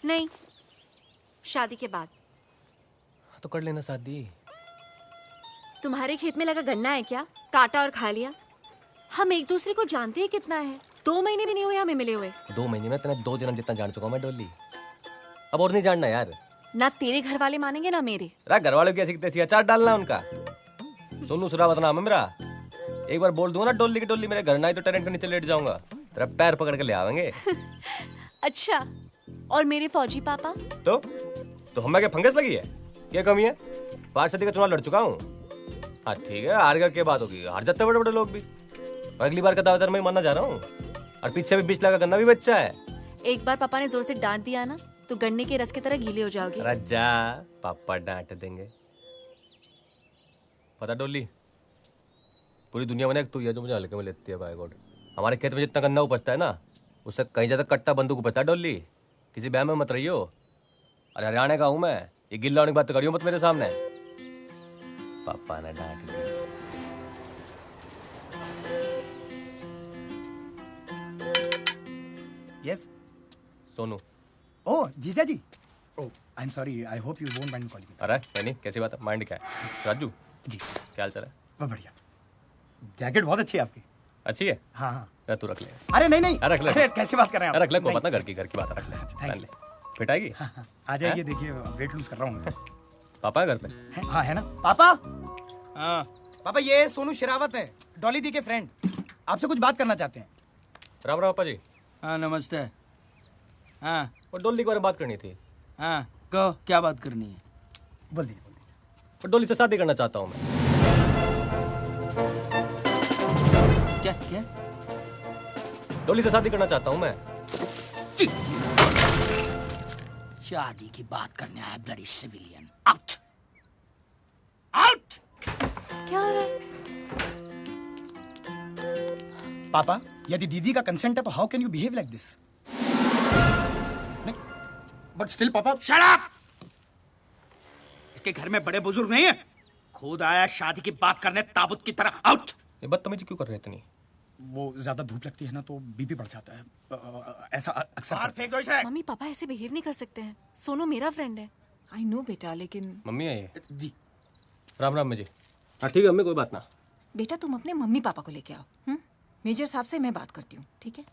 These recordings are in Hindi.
नहीं, शादी के बाद। तो कर लेना शादी। तुम्हारे खेत में लगा गन्ना है क्या? काटा और खा लिया। हम एक दूसरे को जानते हैं कितना है। 2 महीने भी नहीं हुए हमें मिले हुए। 2 महीने में तेने 2 जन्म जितना जान चुका हूं मैं डोली। अब और नहीं जानना यार। ना तेरे घर वाले मानेंगे ना मेरे। घर वालों की ऐसी तैसी अचार डालना उनका। सोनू सुरावत नाम है मेरा। एक बार बोल दूंगा ना डोली की डोली मेरे घर ना आई तो टेरेंट के नीचे लेट जाऊंगा। तेरा पैर पकड़ के ले आवेंगे। अच्छा, और मेरे फौजी पापा? तो हमें क्या फंगस लगी है? क्या कमी है? 5 सदी का चुनाव लड़ चुका हूँ। हाँ ठीक है, हार गया क्या बात होगी? हार जाते बड़े बड़े लोग भी। और अगली बार का दावेदार मैं मानना जा रहा हूँ। और पीछे भी 20 लाख का गन्ना भी बच्चा है। एक बार पापा ने जोर से डांट दिया ना तो गन्ने के रस की तरह गीले हो जाओगे। राजा पापा डांट देंगे। पता डोली, पूरी दुनिया में तू ये जो मुझे हल्के में लेती है। बाय गॉड, हमारे खेत में जितना गन्ना उपजता है ना उससे कहीं ज्यादा कट्टा बंदूक उपजता है। डोली, किसी बहम में मत रहियो। अरे हरियाणा का हूं मैं। ये गिल्ला होने की बात करियो मत मेरे सामने। पापा ने डांट दिया। यस सोनू। ओह जीजा जी। Oh I am sorry, I hope you won't mind calling. अरे नहीं, कैसी बात है? माइंड क्या है? राजू जी क्या हाल चाल है? बहुत बढ़िया। जैकेट बहुत अच्छी है आपकी। अच्छी है? हाँ हाँ। तू रख ले। अरे नहीं नहीं, रख ले। अरे कैसे बात कर रहे हैं आप? रख ले, को नहीं। पता घर की बात रख ले। पहन ले, फिट आएगी। हाँ, हाँ, आ जाइए। देखिए वेट लूज कर रहा हूँ। पापा है घर पे? हाँ है ना पापा। हाँ पापा, ये सोनू शेरावत है, डॉली दी के फ्रेंड। आपसे कुछ बात करना चाहते हैं। राम राम पापा जी। हाँ नमस्ते। हाँ और डोली के बारे में बात करनी थी। हाँ कहो, क्या बात करनी है? बोल दीजिए। और डोली से शादी करना चाहता हूँ मैं। क्या क्या? डोली से शादी करना चाहता हूँ मैं। शादी की बात करने आया ब्लडी सिविलियन। Out out. क्या हो रहा है? पापा, यदि दीदी का कंसेंट है तो how can you behave like this? But still पापा। Shut up! इसके घर में बड़े बुजुर्ग नहीं है। खुद आया शादी की बात करने ताबूत की तरह। आउट! ये बदतमीजी क्यों कर रहे हैं इतनी? वो ज्यादा धूप लगती है ना तो बीपी बढ़ जाता है। ऐसा अक्सर और फेंको इसे। मम्मी पापा ऐसे बिहेव नहीं कर सकते हैं। सोनू मेरा फ्रेंड है। आई नो बेटा, लेकिन मम्मी है ये? जी। राम राम जी। हाँ ठीक है मम्मी, कोई बात ना। बेटा तुम अपने मम्मी पापा को लेके आओ। मेजर साहब से मैं बात करती हूँ, ठीक है?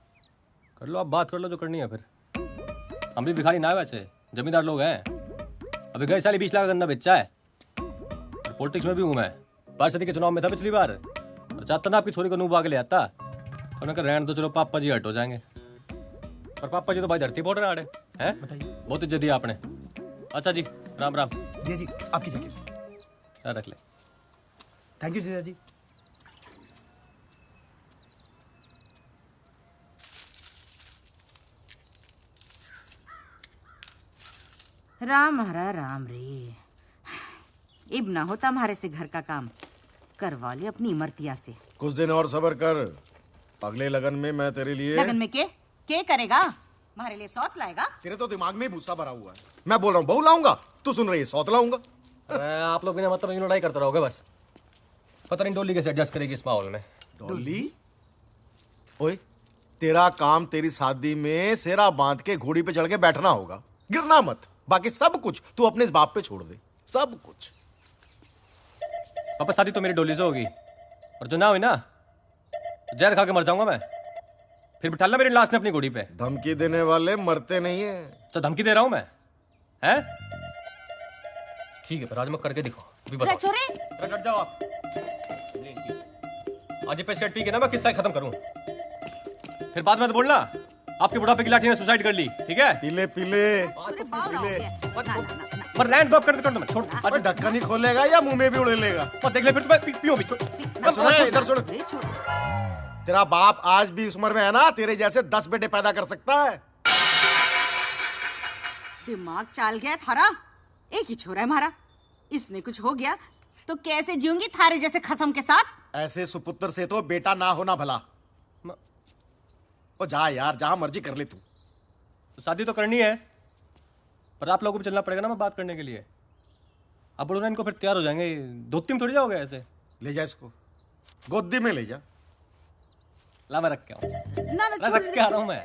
कर लो, आप बात कर लो जो करनी है। फिर हम भी भिखारी ना है, वैसे जमींदार लोग हैं। अभी गए साल 20 लाख का गन्ना बेचा है। और पॉलिटिक्स में भी हूँ मैं। 5 सदी के चुनाव में था पिछली बार। और चाहता ना आपकी छोरी को नूब आगे ले आता। और मैं कहा रहने दो, चलो पापा जी हट हो जाएंगे। और पापा जी तो भाई धरती बोल रहे हैं। बताइए। बहुत इज्जत दी आपने। अच्छा जी, राम राम। जी जी, आपकी जगह रख ले। थैंक यू जीजा जी। राम हरा राम रे। इब ना होता हमारे से घर का काम, करवा ले अपनी इमरतिया से। कुछ दिन और सब्र कर। अगले लगन में मैं तेरे लिए। लगन में के करेगा? हमारे लिए सौत लाएगा? तेरे तो दिमाग में ही भूसा भरा हुआ है। मैं बोल रहा हूँ बहू लाऊंगा, तू सुन रही है सौत लाऊंगा। अरे आप लोग बिना मतलब लड़ाई करते रहोगे बस। पता नहीं डोली कैसे एडजस्ट करेगी इस माहौल में। डोली? ओए, तेरा काम तेरी शादी में सेरा बांध के घोड़ी पे चढ़ के बैठना होगा, गिरना मत। बाकी सब कुछ तू अपने इस बाप पे छोड़ दे, सब कुछ। पापा शादी तो मेरी डोली से होगी, और जो ना हुई ना तो जहर खा के मर जाऊंगा मैं। फिर बिठा ला मेरी लाश ने अपनी घोड़ी पे। धमकी देने वाले मरते नहीं है। तो धमकी दे रहा हूं मैं, हैं? ठीक है, पर आज मैं करके दिखाओ। अभी बताओ। छोरे डट जाओ आप। आज पे सेट पी के ना मैं किस्सा खत्म करूं। फिर बाद में तो बोलना आपके बुढ़ापे की लाठी ने सुसाइड कर ली, ठीक है? पीले पीले पर लैंड ड्रॉप कर दो मैं, छोड़। अबे ढक्कन ही खोलेगा या मुंह में भी उड़ेलेगा? और देख ले फिर तुम्हें पियो भी। सुन, इधर सुन। तेरा बाप आज भी उस उम्र में है ना, तेरे जैसे 10 बेटे पैदा कर सकता है। दिमाग चाल गया थारा। एक ही छोरा है हमारा, इसने कुछ हो गया तो कैसे जीऊंगी थारे जैसे खसम के साथ? ऐसे सुपुत्र से तो बेटा ना होना भला। ओ जा यार, जहां मर्जी कर ले तू। तो शादी तो करनी है, पर आप लोगों को भी चलना पड़ेगा ना मैं बात करने के लिए। अब बोलो ना इनको, फिर तैयार हो जाएंगे। धोती में थोड़ी जाओगे ऐसे। ले जा इसको, गोदी में ले जा। ला मैं रख के आऊं। ना रख के आ रहा हूं मैं।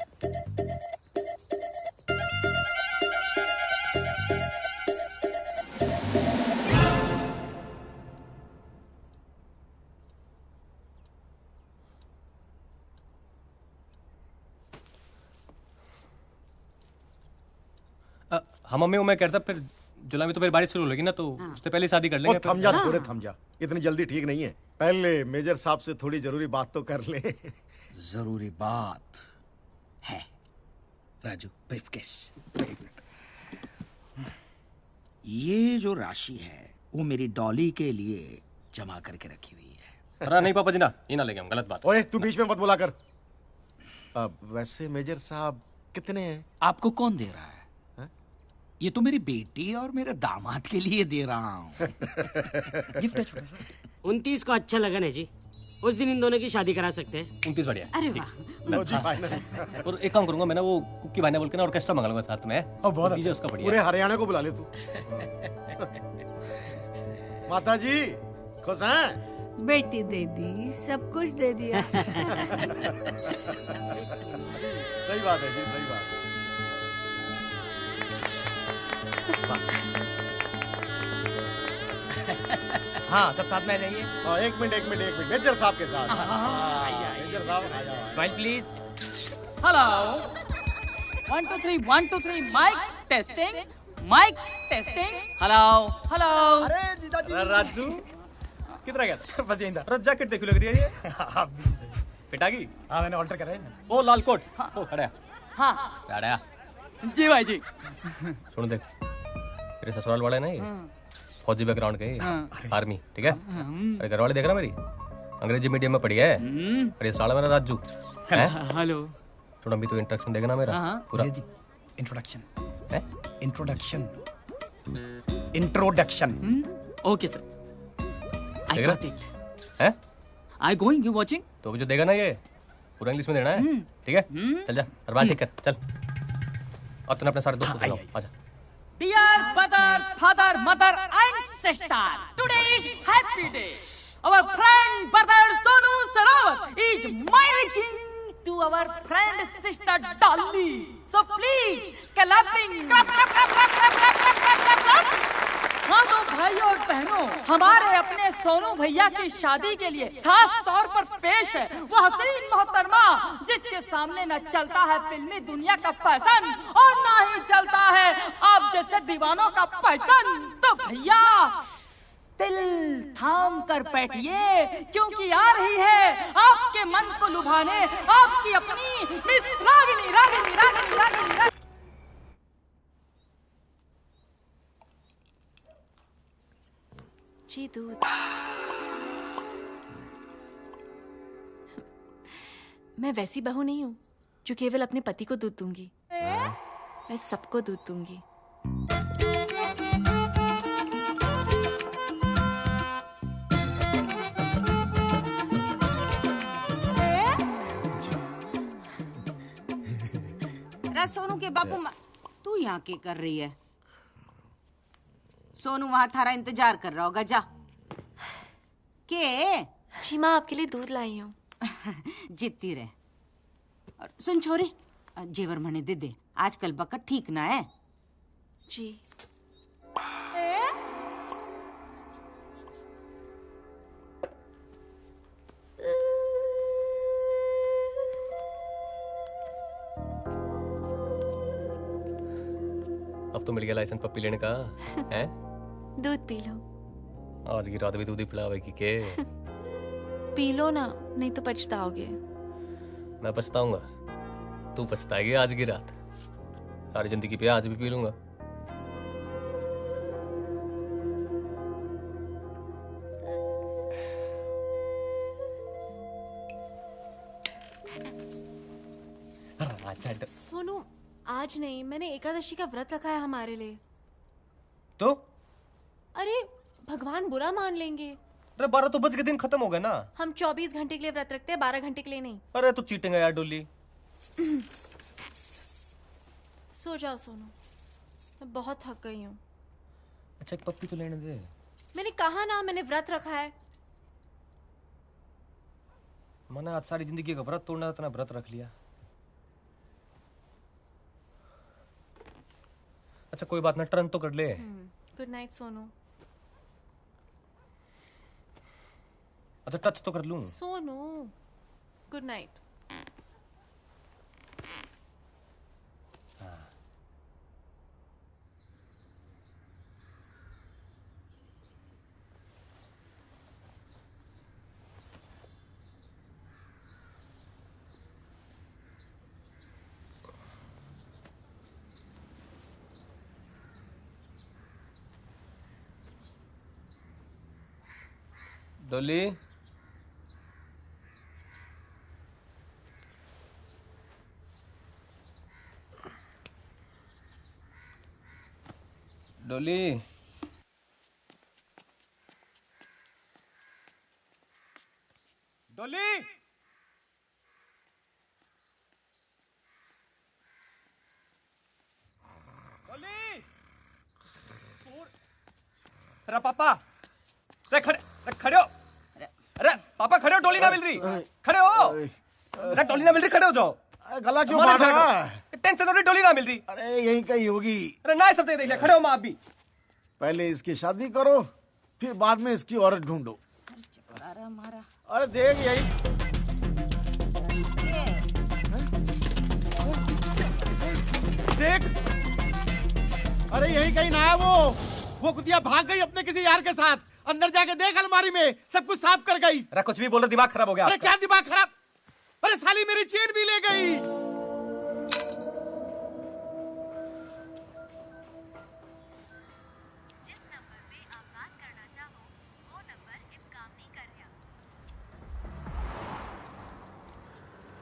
हाँ मम्मी वो मैं कहता फिर जुलाई में तो फिर बारिश शुरू होगी ना, तो उससे पहले शादी कर लेंगे ओ, थम जा छोरे थम जा, इतनी जल्दी ठीक नहीं है। पहले मेजर साहब से थोड़ी जरूरी बात तो कर ले। जरूरी बात है राजू, ब्रीफकेस। ये जो राशि है वो मेरी डॉली के लिए जमा करके रखी हुई है। अरे नहीं पापा जी ना, ये ना लेंगे हम, गलत बात। ओए तू बीच में मत बोला कर। वैसे मेजर साहब कितने हैं? आपको कौन दे रहा है? ये तो मेरी बेटी और मेरे दामाद के लिए दे रहा हूँ। गिफ्ट है छोटा सा। 29 को अच्छा लगा ना जी, उस दिन इन दोनों की शादी करा सकते हैं। 29 बढ़िया है। अरे वाह, लो जी फाइनल। और एक काम करूंगा मैं ना, वो कुकी भाई ने बोल के ना ऑर्केस्ट्रा मंगा लूंगा साथ में। बहुत डीजे उसका बढ़िया पूरे है। हरियाणा को बुला ले तू। माता जी खुश हैं? बेटी दे दी, सब कुछ दे दिया। सही बात है जी, सही बात है। हाँ सब साथ में आ जाइए। एक मिनट मेजर साहब के साथ। मेजर साहब आ जाओ। Smile please. Hello 1 2 3 1 2 3 mike testing mike testing hello hello. अरे जीजा जी। राजू कितना गया था? बस यहीं था। अरे जैकेट देखो लग रही है ये। आप भी सही। पिटागी हाँ मैंने ऑल्टर करा है ना। वो लाल कोट। ओ खड़ा है। हाँ खड़ा है। जी भाई जी। सुन देख, तेरे ससुराल वाले नहीं, फौजी बैकग्राउंड के, आर्मी, ठीक है? अरे घर वाले देख रहा मेरी, अंग्रेजी मीडियम में पढ़ी है। अरे साला मेरा राजू है। हेलो थोड़ा भी तो इंट्रोडक्शन देगा ना मेरा पूरा। जी इंट्रोडक्शन। है introduction. Introduction. Okay sir I देख गॉट रहा? इट है आई गोइंग यू वाचिंग। तो भी जो देगा ना ये पूरा इंग्लिश में देना है, ठीक है? चल जा और बाल ठीक कर चल। और तूने अपने सारे दोस्तों से जाओ, आजा। Dear brothers, father, mother, and sister, today is happy day. Our friend brother Sonu Sarawat is marrying to our friend sister Dolly. So please, clapping. हाँ तो भाई और बहनों, हमारे अपने सोनू भैया की शादी के लिए खास तौर पर पेश है वो हसीन मोहतरमा जिसके सामने न चलता है फिल्मी दुनिया का फैशन और ना ही चलता है आप जैसे दीवानों का पैसन। तो भैया दिल थाम कर बैठिए क्योंकि आ रही है आपके मन को लुभाने आपकी अपनी मिस रागिनी रागिनी रागिनी रागिनी रागिनी। जी दूध। मैं वैसी बहू नहीं हूँ जो केवल अपने पति को दूध दूंगी, मैं सबको दूध दूंगी। सोनू के बापू तू यहाँ क्या कर रही है? सोनू वहां थारा इंतजार कर रहा होगा, जा के। जी माँ आपके लिए दूध लाई हूँ। जीतती रहे। और सुन छोरी, जेवर मने दे दे, आजकल बकट ठीक ना है। जी अब तो मिल गया लाइसेंस पप्पी लेने का है? दूध पी लो। आज की रात भी दूध ही पिलावेगी के? पी लो ना, नहीं तो पछताओगे। मैं पछताऊंगा, तू पछताएगी आज की रात। सारी जिंदगी पे आज भी पी लूंगा। सोनू आज नहीं, मैंने एकादशी का व्रत रखा है हमारे लिए। तो अरे भगवान बुरा मान लेंगे। अरे 12 तो बज के दिन खत्म हो गया ना। हम 24 घंटे के लिए व्रत रखते हैं, 12 घंटे के लिए नहीं। अरे तू चीटिंग है यार डोली। सो जाओ सोनू, मैं बहुत थक गई हूँ। अच्छा एक पप्पी तो लेने दे। मैंने कहा ना मैंने व्रत रखा है। मैंने आज सारी जिंदगी का व्रत तोड़ना, इतना व्रत रख लिया। अच्छा कोई बात ना, टर्न तो कर ले। Good night Sonu. अच्छा टच तो कर लूं। Sonu good night. डोली डोली डोली अरे पापा, अरे खड़े हो। अरे पापा खड़े हो, डोली ना मिल रही। खड़े हो। अरे डोली ना मिल रही, खड़े हो जाओ। गला क्यों फाड़ रहा है? टेंशन हो रही, डोली ना मिल रही। अरे यहीं कहीं होगी। अरे ना सब देख लिया, खड़े हो माँ आप भी। पहले इसकी शादी करो, फिर बाद में इसकी औरत ढूंढो। अरे देख यही देख। अरे यही कहीं ना है वो कुतिया भाग गई अपने किसी यार के साथ। अंदर जाके देख, अलमारी में सब कुछ साफ कर गई। अरे कुछ भी बोल रहे, दिमाग खराब हो गया। अरे क्या दिमाग खराब? अरे साली मेरी चेन भी ले गई।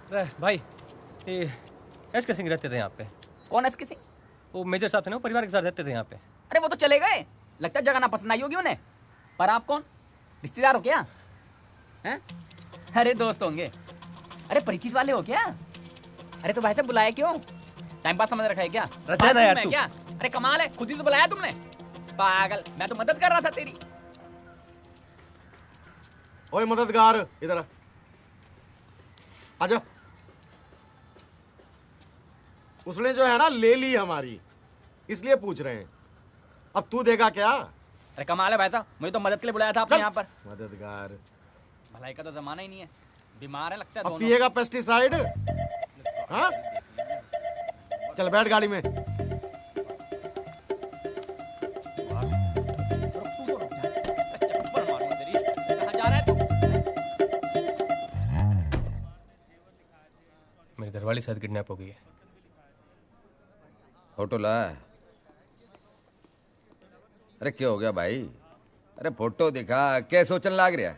अरे भाई, ये एसके सिंह रहते थे यहाँ पे। कौन एसके सिंह? वो मेजर साहब थे ना, वो परिवार के साथ रहते थे यहाँ पे। अरे वो तो चले गए, लगता है जगह ना पसंद आई होगी उन्हें। पर आप कौन, रिश्तेदार हो क्या? हैं? अरे दोस्त होंगे। अरे परिचित वाले हो क्या? अरे तो भाई साहब बुलाया क्यों? टाइम पास समझ रखा है क्या? ना यार तू। क्या? अरे कमाल है, खुद ही तो बुलाया तुमने। पागल, मैं तो मदद कर रहा था तेरी। ओए मददगार, इधर आजा। उसने जो है ना ले ली हमारी, इसलिए पूछ रहे हैं। अब तू देगा क्या? अरे कमाल है भाई साहब, मुझे तो मदद के लिए बुलाया था आपने यहाँ पर। मददगार, भलाई का तो जमाना ही नहीं है। बीमार है लगता है अब दोनों। पिएगा पेस्टिसाइड? हाँ, चल बैठ गाड़ी में। चप्पल मारूंगा तेरी। कहाँ जा रहा है तू? मेरी घरवाली शायद किडनैप हो गई है। फोटो ला। अरे क्या हो गया भाई? अरे फोटो दिखा, क्या सोचने लाग रहा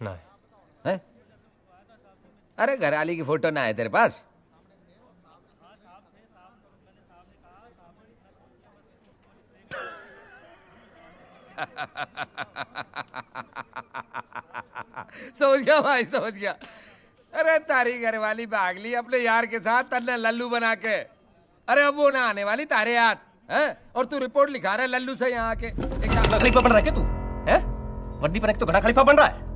ना है? अरे घरवाली की फोटो ना है तेरे पास? समझ गया भाई, समझ गया। अरे तारी घरवाली भाग ली अपने यार के साथ, तन्ने लल्लू बना के। अरे अब वो ना आने वाली तारे याद है, और तू रिपोर्ट लिखा रहा है लल्लू से यहाँ आके। खलीफा बन रहा है क्या तू? हैं? वर्दी पहन के तो घड़ा खलीफा बन रहा है।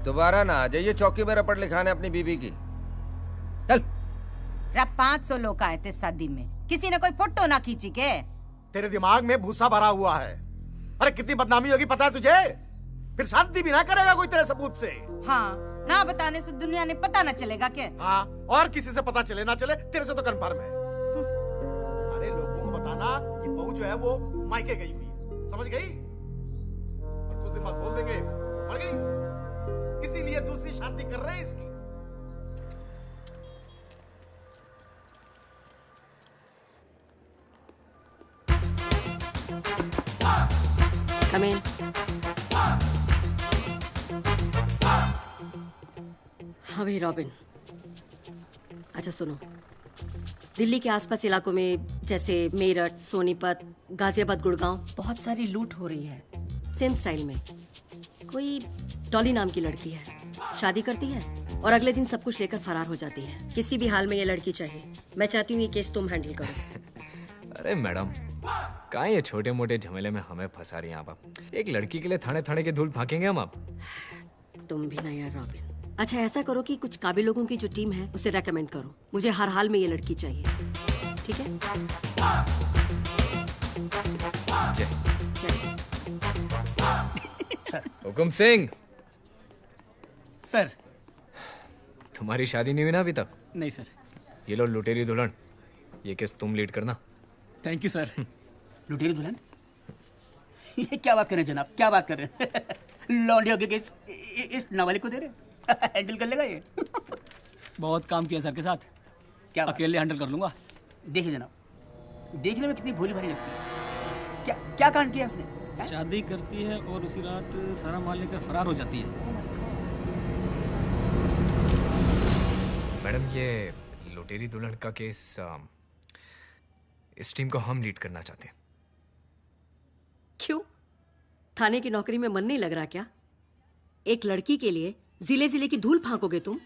दोबारा ना आ जाइए चौकी में रपट लिखाने अपनी बीबी की। चल। 500 लोग आए थे शादी में, किसी ने कोई फोटो ना खींची के? तेरे दिमाग में भूसा भरा हुआ है। अरे कितनी बदनामी होगी पता है तुझे? फिर शादी भी ना करेगा कोई तेरे सबूत से। हाँ, ना बताने से दुनिया ने पता ना चलेगा क्या? हाँ, और किसी से पता चले ना चले, तेरे से तो कंफर्म है। अरे लोगों को बताना कि बहू जो है वो मायके गई हुई है, समझ गई? और कुछ दिन बाद बोल देंगे मर गई, इसीलिए दूसरी शादी कर रहे हैं इसकी। Come in. हाँ भाई रॉबिन, अच्छा सुनो, दिल्ली के आसपास इलाकों में जैसे मेरठ, सोनीपत, गाजियाबाद, गुड़गांव बहुत सारी लूट हो रही है सेम स्टाइल में। कोई डॉली नाम की लड़की है, शादी करती है और अगले दिन सब कुछ लेकर फरार हो जाती है। किसी भी हाल में ये लड़की चाहिए। मैं चाहती हूँ ये केस तुम हैंडल करो। अरे मैडम, कहाँ ये छोटे मोटे झमेले में हमें फंसा रही हैं आप? एक लड़की के लिए थाने थाने के धूल फाकेंगे हम आप? तुम भी ना यार रॉबिन। अच्छा ऐसा करो कि कुछ काबिल लोगों की जो टीम है उसे रेकमेंड करो। मुझे हर हाल में ये लड़की चाहिए, ठीक है? जय हुकुम सिंह। सर। तुम्हारी शादी नहीं हुई ना अभी तक? नहीं सर। ये लो लुटेरी दुल्हन, ये केस तुम लीड करना। Thank you sir. लुटेरी दुल्हन? ये क्या बात कर रहे हैं जनाब, क्या बात कर रहे हैं? लौंडियों के केस इस नाबालिग को दे रहे हैं? हैंडल कर लेगा ये? बहुत काम किया सर के साथ, क्या अकेले हैंडल कर लूंगा। देखिए जनाब, देखने में कितनी भोली भाली लगती है। क्या क्या कांड किया उसने? शादी करती है और उसी रात सारा माल लेकर फरार हो जाती है। मैडम, ये लुटेरी दुल्हन का केस इस टीम को हम लीड करना चाहते हैं। क्यों? थाने की नौकरी में मन नहीं लग रहा क्या? एक लड़की के लिए जिले जिले की धूल फांकोगे तुम?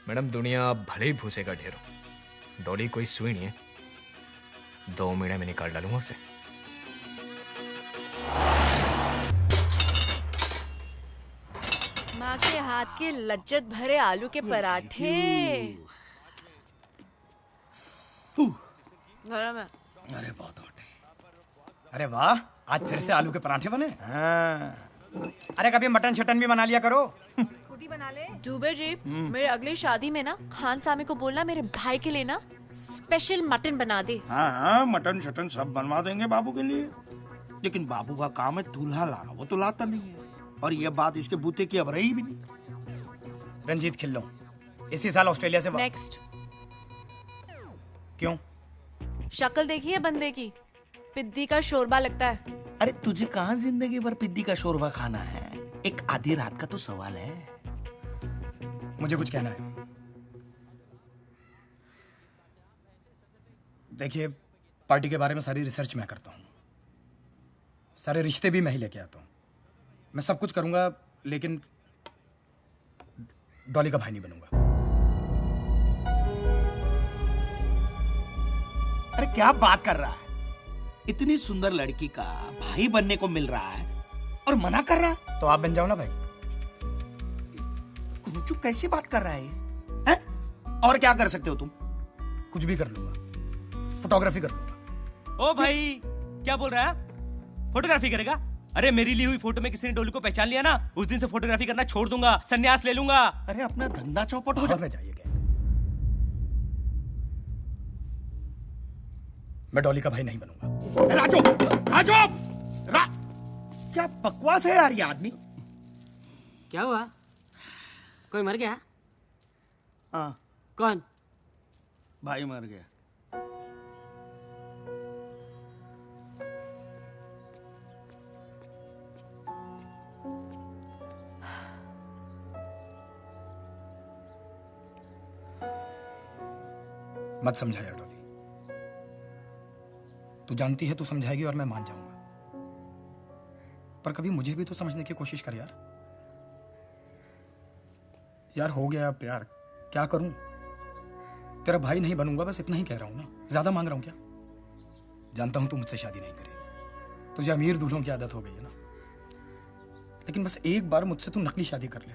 मैडम, दुनिया भले ही भूसे का ढेर हो, डॉली कोई सुई नहीं है। 2 महीने में निकाल डालूंगा उसे। माँ के हाथ के लज्जत भरे आलू के पराठे गरम है। अरे बहुत हॉट है। अरे वाह, आज फिर से आलू के पराठे बने। हाँ। अरे कभी मटन शटन भी बना लिया करो। खुद ही बना ले। दुबे जी, मेरे अगली शादी में ना खान सामे को बोलना मेरे भाई के लिए ना स्पेशल मटन बना दे। हाँ हाँ, मटन शटन सब बनवा देंगे बाबू के लिए। लेकिन बाबू का काम है दूल्हा लाना, वो तो लाता नहीं है। और ये बात इसके बूते की अब रही भी नहीं। रंजीत खिल्लो इसी साल ऑस्ट्रेलिया से नेक्स्ट। क्यों? शक्ल देखी है बंदे की, पिद्दी का शोरबा लगता है। अरे तुझे कहाँ जिंदगी भर पिद्दी का शोरबा खाना है? एक आधी रात का तो सवाल है। मुझे कुछ कहना है। देखिए, पार्टी के बारे में सारी रिसर्च मैं करता हूँ, सारे रिश्ते भी मैं ही लेके आता हूँ, मैं सब कुछ करूंगा, लेकिन डॉली का भाई नहीं बनूंगा। अरे क्या बात कर रहा है? इतनी सुंदर लड़की का भाई बनने को मिल रहा है और मना कर रहा है? तो आप बन जाओ ना भाई। कुंचू कैसी बात कर रहा है ये? और क्या कर सकते हो तुम? कुछ भी कर लूंगा, फोटोग्राफी कर लूंगा। ओ भाई, क्या बोल रहा है? फोटोग्राफी करेगा? अरे मेरी ली हुई फोटो में किसी ने डोली को पहचान लिया ना, उस दिन से फोटोग्राफी करना छोड़ दूंगा, संन्यास ले लूंगा। अरे अपना धंधा चौपट हो जाइए। मैं डॉली का भाई नहीं बनूंगा। राजू, राजू, क्या बकवास है यार ये आदमी। क्या हुआ? कोई मर गया? हाँ। कौन? भाई मर गया। मत समझाया डॉली, तू जानती है तू समझाएगी और मैं मान जाऊंगा, पर कभी मुझे भी तो समझने की कोशिश कर यार। यार हो गया प्यार, क्या करूं? तेरा भाई नहीं बनूंगा, बस इतना ही कह रहा हूं ना। ज्यादा मांग रहा हूं क्या? जानता हूं तू मुझसे शादी नहीं करेगी, तुझे अमीर दूल्हों की आदत हो गई है ना, लेकिन बस एक बार मुझसे तू नकली शादी कर ले,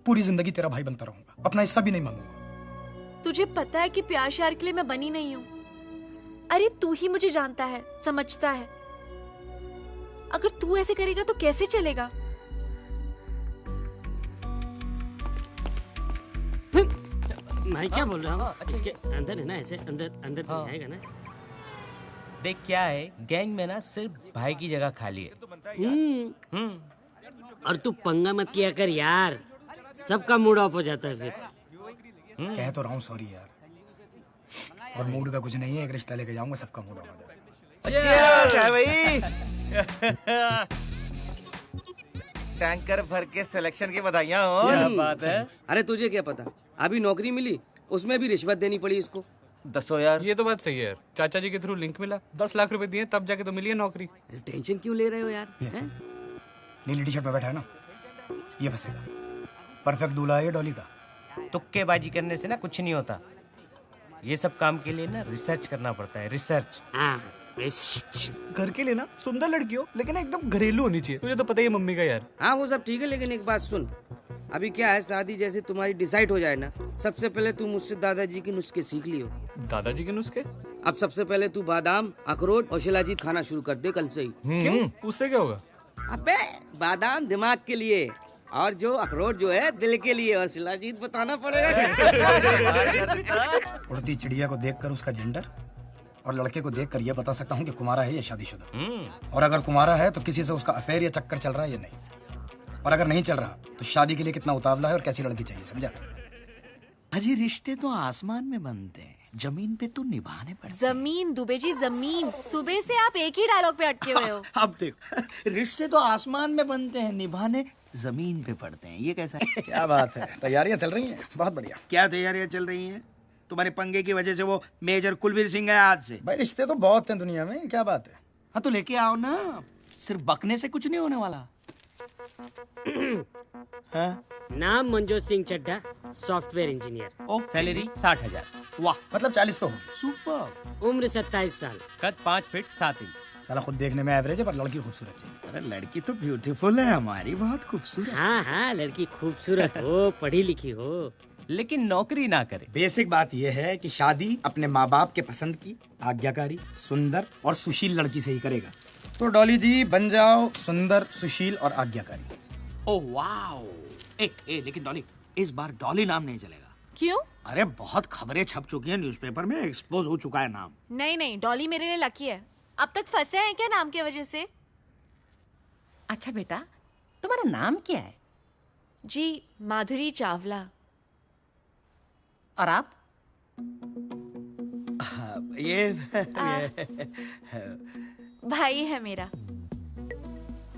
पूरी जिंदगी तेरा भाई बनता रहूंगा, अपना हिस्सा भी नहीं मांगूंगा। तुझे पता है कि प्यार श्यार के लिए मैं बनी नहीं हूं। अरे तू ही मुझे जानता है, समझता है। अगर तू ऐसे करेगा तो कैसे चलेगा? मैं क्या बोल रहा हूँ? इसके अंदर है ना, ऐसे अंदर अंदर आएगा ना। देख क्या है, गैंग में ना सिर्फ भाई की जगह खाली है। और तू पंगा मत किया कर यार, सबका मूड ऑफ हो जाता है फिर। कह तो रहा हूँ सॉरी यार, और मूड का कुछ नहीं है, एक रिश्ता लेके जाऊंगा, सबका मूड ऑफ हो जाएगा। भाई टैंकर भर के सिलेक्शन की बधाइयां हो। क्या बात है। अरे तुझे क्या पता, अभी नौकरी मिली, उसमें भी रिश्वत देनी पड़ी इसको। 10 यार। ये तो बात सही है यार, चाचा जी के थ्रू लिंक मिला, 10 लाख रुपए दिए तब जाके तो मिली है नौकरी। टेंशन क्यों ले रहे हो यार? नीली टी शर्ट में बैठा है ना, ये बसेगा। परफेक्ट दूल्हा है ये डॉली का। तुक्केबाजी करने से ना कुछ नहीं होता, ये सब काम के लिए ना रिसर्च करना पड़ता है, रिसर्च। घर के लिए ना सुंदर लड़की हो, लेकिन एकदम घरेलू होनी चाहिए। तुझे तो पता ही है मम्मी का यार। हाँ वो सब ठीक है, लेकिन एक बात सुन, अभी क्या है, शादी जैसे तुम्हारी डिसाइड हो जाए ना, सबसे पहले तू मुझसे दादाजी के नुस्खे सीख लियो। दादाजी के नुस्खे? अब सबसे पहले तू बादाम, अखरोट और शिलाजीत खाना शुरू कर दे कल से ही। क्यों? उससे क्या होगा? अबे बादाम दिमाग के लिए, और जो अखरोट जो है दिल के लिए, और शिलाजीत बताना पड़ेगा। उड़ती चिड़िया को देखकर उसका जेंडर और लड़के को देखकर यह बता सकता हूँ कि कुमारा है या शादीशुदा। और अगर कुमारा है तो किसी से उसका अफेयर या चक्कर चल रहा है या नहीं, और अगर नहीं चल रहा तो शादी के लिए कितना उतावला है और कैसी लड़की चाहिए, समझा? अजी रिश्ते तो आसमान में बनते हैं, जमीन पे तो निभाने पड़ते। जमीन दुबे जी, जमीन। सुबह से आप एक ही डायलॉग पे अटके हुए हो। अब देखो, रिश्ते तो आसमान में बनते हैं, निभाने जमीन पे पड़ते हैं। ये कैसा है? क्या बात है, तैयारियां चल रही हैं। बहुत बढ़िया। क्या तैयारियां चल रही हैं? तुम्हारे पंगे की वजह से वो मेजर कुलवीर सिंह है आज से। भाई रिश्ते तो बहुत हैं दुनिया में, क्या बात है। हाँ तो लेके आओ ना, सिर्फ बकने से कुछ नहीं होने वाला। हाँ? नाम Manjot Singh Chadha, software engineer. Salary 60,000। वाह, मतलब 40 तो होगी। सुपर। उम्र 27 साल। कद 5 फीट 7 इंच। साला खुद देखने में एवरेज है, पर लड़की खूबसूरत चाहिए। अरे लड़की तो ब्यूटीफुल है हमारी, बहुत खूबसूरत। हाँ हाँ, लड़की खूबसूरत हो, पढ़ी लिखी हो, लेकिन नौकरी ना करे। बेसिक बात यह है कि शादी अपने माँ बाप के पसंद की, आज्ञाकारी, सुंदर और सुशील लड़की से ही करेगा। तो डॉली जी बन जाओ सुंदर, सुशील और आज्ञाकारी। Oh wow. लेकिन डॉली, इस बार डॉली नाम नहीं चलेगा। क्यों? अरे बहुत खबरें छप चुकी हैं न्यूज़पेपर में, एक्सपोज हो चुका है नाम। नहीं नहीं, डॉली मेरे लिए लकी है। अब तक फंसे हैं क्या नाम की वजह से? अच्छा बेटा, तुम्हारा नाम क्या है? जी माधुरी चावला। और आप? ये भाई है मेरा।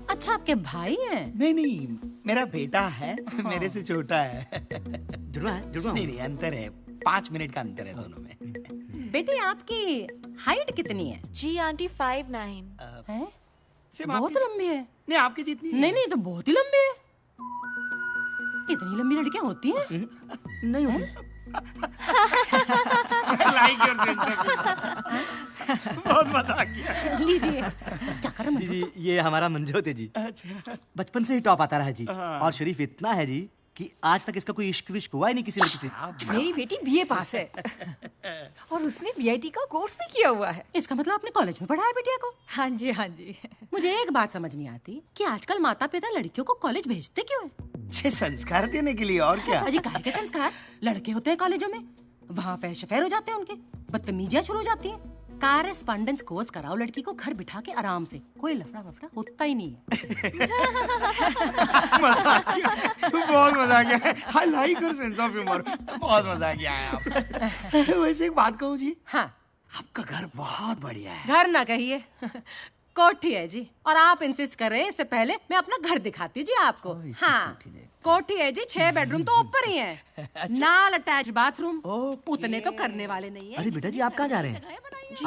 अच्छा, आपके भाई हैं? नहीं नहीं, मेरा बेटा है, मेरे से छोटा है। जुड़वा नहीं, अंतर है, 5 मिनट का अंतर है दोनों में। बेटी आपकी हाइट कितनी है? जी आंटी 5'9". हैं? बहुत लंबी है। नहीं आपकी जितनी नहीं नहीं, तो बहुत ही लंबी है। इतनी लंबी लड़कियां होती हैं? नहीं होती। बहुत मजाक किया। लीजिए। क्या कर रहे जी, ये हमारा मंजोत है जी। बचपन से ही टॉप आता रहा है जी। और शरीफ इतना है जी कि आज तक इसका कोई इश्क विश्क हुआ ही नहीं किसी लड़की से। मेरी बेटी बीए पास है और उसने बीआईटी का कोर्स भी किया हुआ है। इसका मतलब आपने कॉलेज में पढ़ाया बिटिया को? हाँ जी हाँ जी। मुझे एक बात समझ नहीं आती कि आजकल माता पिता लड़कियों को कॉलेज भेजते क्यों है? अच्छे संस्कार देने के लिए, और क्या। अजी काहे के संस्कार? लड़के होते हैं कॉलेजों में, वहाँ फैश अफेयर हो जाते हैं उनके, बदतमीजियां शुरू हो जाती हैं। कॉरेस्पॉन्डेंस कोर्स कराओ लड़की को घर बिठा के आराम से, कोई लफड़ा वफड़ा होता ही नहीं है। बहुत मजा गया। I like your sense of humour. बहुत मजा गया है आप। वैसे एक बात कहूँ जी। हाँ। आपका घर बहुत बढ़िया है। घर ना कहिए, कोठी है जी। और आप इंसिस्ट कर रहे हैं, इससे पहले मैं अपना घर दिखाती हूँ जी आपको। हाँ, कोठी है जी, 6 बेडरूम तो ऊपर ही है। नाल अटैच बाथरूम। उतने तो करने वाले नहीं है। अरे बेटा जी, आप कहाँ जा रहे हैं?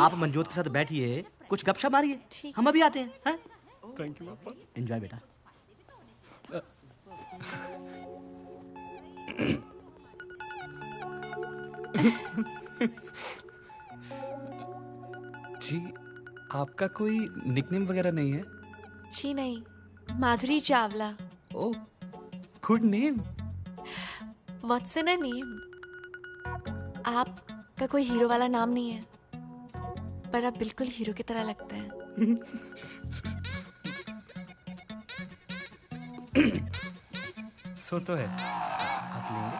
आप मंजोत के साथ बैठिए, कुछ गपशप मारिए, हम अभी आते हैं। थैंक यू पापा। एंजॉय बेटा। जी, आपका कोई निकनेम वगैरह नहीं है? जी नहीं, Madhuri Chawla. Oh, good name. What's in a name? आपका कोई हीरो वाला नाम नहीं है, पर आप बिल्कुल हीरो की तरह लगते हैं। सो तो है। आप लेंगे?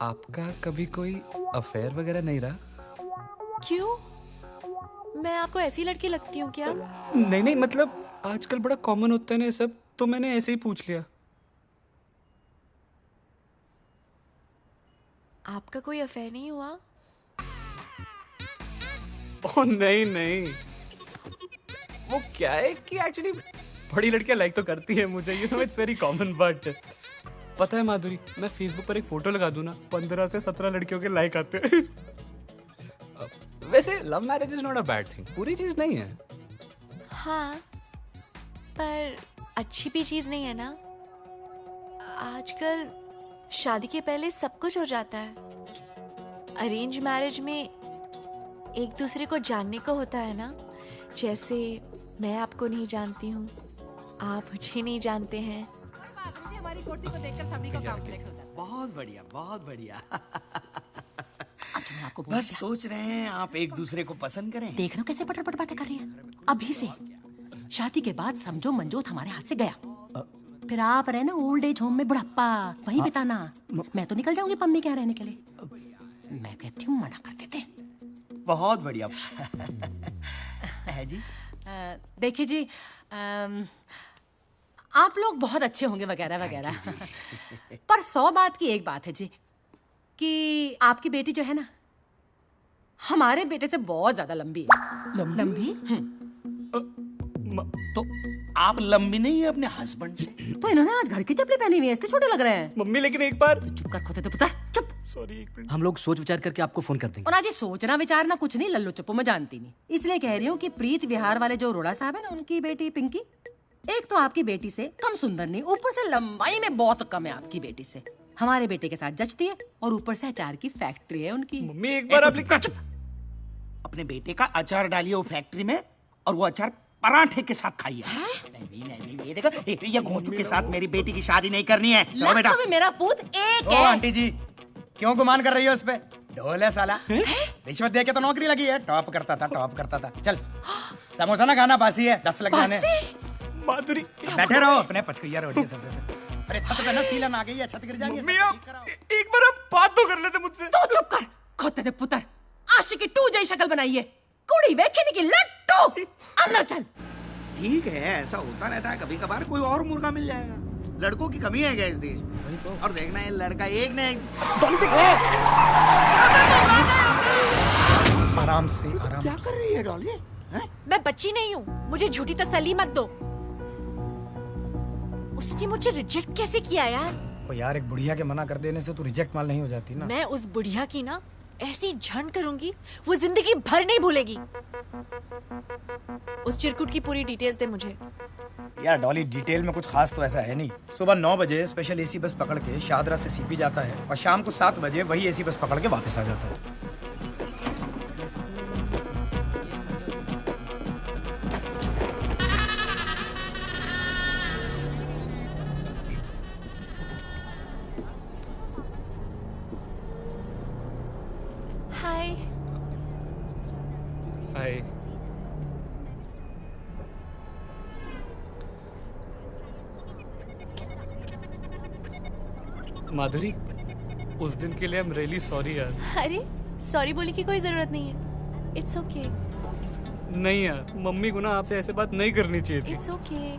आपका कभी कोई अफेयर वगैरह नहीं रहा? क्यों? मैं आपको ऐसी लड़की लगती हूँ क्या? नहीं नहीं, मतलब आजकल बड़ा कॉमन होता है ना ये सब, तो मैंने ऐसे ही पूछ लिया। आपका कोई अफेयर नहीं हुआ? ओह नहीं नहीं, वो क्या है कि एक्चुअली बड़ी लड़कियां लाइक तो करती है मुझे, you know it's very common. But पता है माधुरी, मैं फेसबुक पर एक फोटो लगा दूं ना, 15 से 17 लड़कियों के लाइक आते हैं। वैसे love marriage is not a bad thing, बुरी चीज नहीं है। हाँ, पर अच्छी भी चीज नहीं है ना। आजकल शादी के पहले सब कुछ हो जाता है। अरेंज मैरिज में एक दूसरे को जानने को होता है ना। जैसे मैं आपको नहीं जानती हूँ, आप मुझे नहीं जानते हैं। हमारी कोठी को देखकर सभी का काम क्लिक हो जाता है। बहुत बढ़िया, बहुत बढ़िया। अच्छा, मैं आपको बस सोच रहे हैं आप एक दूसरे को पसंद करें। देख रहे हो कैसे पटर पटर बातें कर रही है। अभी से शादी के बाद समझो मंजोत हमारे हाथ से गया, फिर आप रहे ना ओल्ड एज होम में बुढ़ापा वहीं बिताना। मैं तो निकल जाऊंगी पम्मी के यहाँ रहने के लिए। मैं कहती हूँ मना कर देते। बहुत बढ़िया है जी। देखिए जी, आप लोग बहुत अच्छे होंगे वगैरह वगैरह। पर 100 बात की एक बात है जी कि आपकी बेटी जो है ना हमारे बेटे से बहुत ज्यादा लंबी है। लंबी? तो आप लंबी नहीं है अपने हस्बैंड से? तो इन्होंने आज घर की चप्पलें पहनी हुई है इसलिए छोटे लग रहे हैं। मम्मी लेकिन एक बार चुप कर खोते पुत्र, चुप। सॉरी एक मिनट। हम लोग सोच विचार करके आपको फोन कर देंगे। और आज ये सोचना विचारना कुछ नहीं, लल्लू चप्पू मैं जानती नहीं, इसलिए कह रही हूँ कि प्रीत विहार वाले जो अरोड़ा साहब है ना उनकी बेटी पिंकी, एक तो आपकी बेटी से कम सुंदर नहीं, ऊपर से लंबाई में बहुत कम है आपकी बेटी से। हमारे बेटे के साथ जचती है और ऊपर से अचार की फैक्ट्री है उनकी। मम्मी एक बार आप अपने बेटे का अचार डालिए वो फैक्ट्री में और वो अचार पराठे के साथ खाइए। नहीं, ये देखो, ये घोंचू के साथ मेरी बेटी की शादी नहीं करनी है। चलो बेटा। मेरा पूत एक ओ है। आंटी जी क्यों गुमान कर रही हो उस पे? ढोल है साला, रिश्वत दे के तो नौकरी लगी है। टॉप करता था। चल समोसा ना खाना, बासी है, 10 लग जाने। माधुरी बैठे रहो अपने पचकैया रोटी सब। अरे छत पे ना सीलन आ गई है, छत गिर जाएगी। एक बार आप बात तो कर लेते मुझसे। तू चुप कर खोते दे पुत्र, आशिकी 2 जई शक्ल बनाई है, कुड़ी वेखने की लट्टू। अंदर चल। ठीक है, ऐसा होता रहता है, कभी कभार कोई और मुर्गा मिल जाएगा। लड़कों की कमी है क्या इस देश में? और देखना है लड़का एक ने आराम से। क्या कर रही है डॉली? मैं बच्ची नहीं हूँ, मुझे झूठी तसल्ली मत दो। उसने मुझे रिजेक्ट कैसे किया यार? ओ यार, एक बुढ़िया के मना कर देने से तो रिजेक्ट माल नहीं हो जाती ना। मैं उस बुढ़िया की ना ऐसी झंड करूंगी वो जिंदगी भर नहीं भूलेगी। उस चिरकुट की पूरी डिटेल्स दे मुझे। यार डॉली, डिटेल में कुछ खास तो ऐसा है नहीं। सुबह 9 बजे स्पेशल एसी बस पकड़ के शाहदरा से सीपी जाता है और शाम को 7 बजे वही एसी बस पकड़ के वापस आ जाता है। हाय। हाय। माधुरी, उस दिन के लिए आई एम रियली सॉरी यार। अरे सॉरी बोलने की कोई जरूरत नहीं है, इट्स ओके। नहीं यार, मम्मी को ना आपसे ऐसे बात नहीं करनी चाहिए थी। It's okay.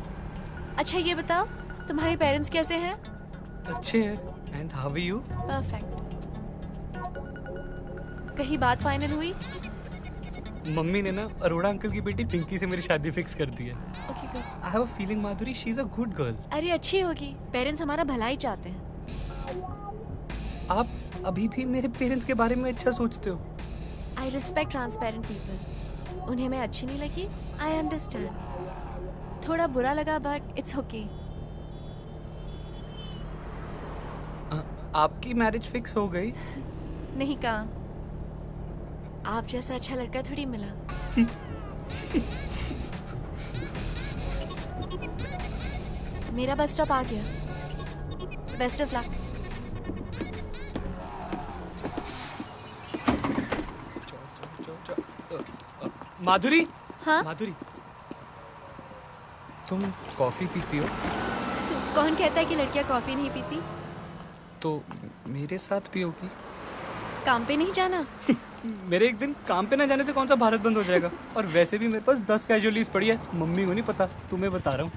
अच्छा ये बताओ तुम्हारे पेरेंट्स कैसे हैं? अच्छे हैं। And how are you? Perfect. कहीं बात फाइनल हुई? मम्मी ने ना अरोड़ा अंकल की बेटी पिंकी से मेरी शादी फिक्स कर दी है। Okay good. I have a feeling Madhuri she is a good girl. अरे अच्छी होगी, पेरेंट्स हमारा भला ही चाहते हैं। आप अभी भी मेरे पेरेंट्स के बारे में अच्छा सोचते हो। I respect transparent people. उन्हें मैं अच्छी नहीं लगी, आई अंडरस्टैंड। थोड़ा बुरा लगा बट इट्स ओके। आपकी मैरिज फिक्स हो गई? नहीं कहा, आप जैसा अच्छा लड़का थोड़ी मिला। मेरा बस स्टॉप आ गया। Best of luck. माधुरी। हाँ? माधुरी, तुम कॉफी पीती हो? कौन कहता है कि लड़कियां कॉफी नहीं पीती? तो मेरे साथ पियोगी? काम पे नहीं जाना? मेरे एक दिन काम पे ना जाने से कौन सा भारत बंद हो जाएगा? और वैसे भी मेरे पास 10 कैजुअल लीव पड़ी है, मम्मी को नहीं पता, तुम्हें बता रहा हूँ।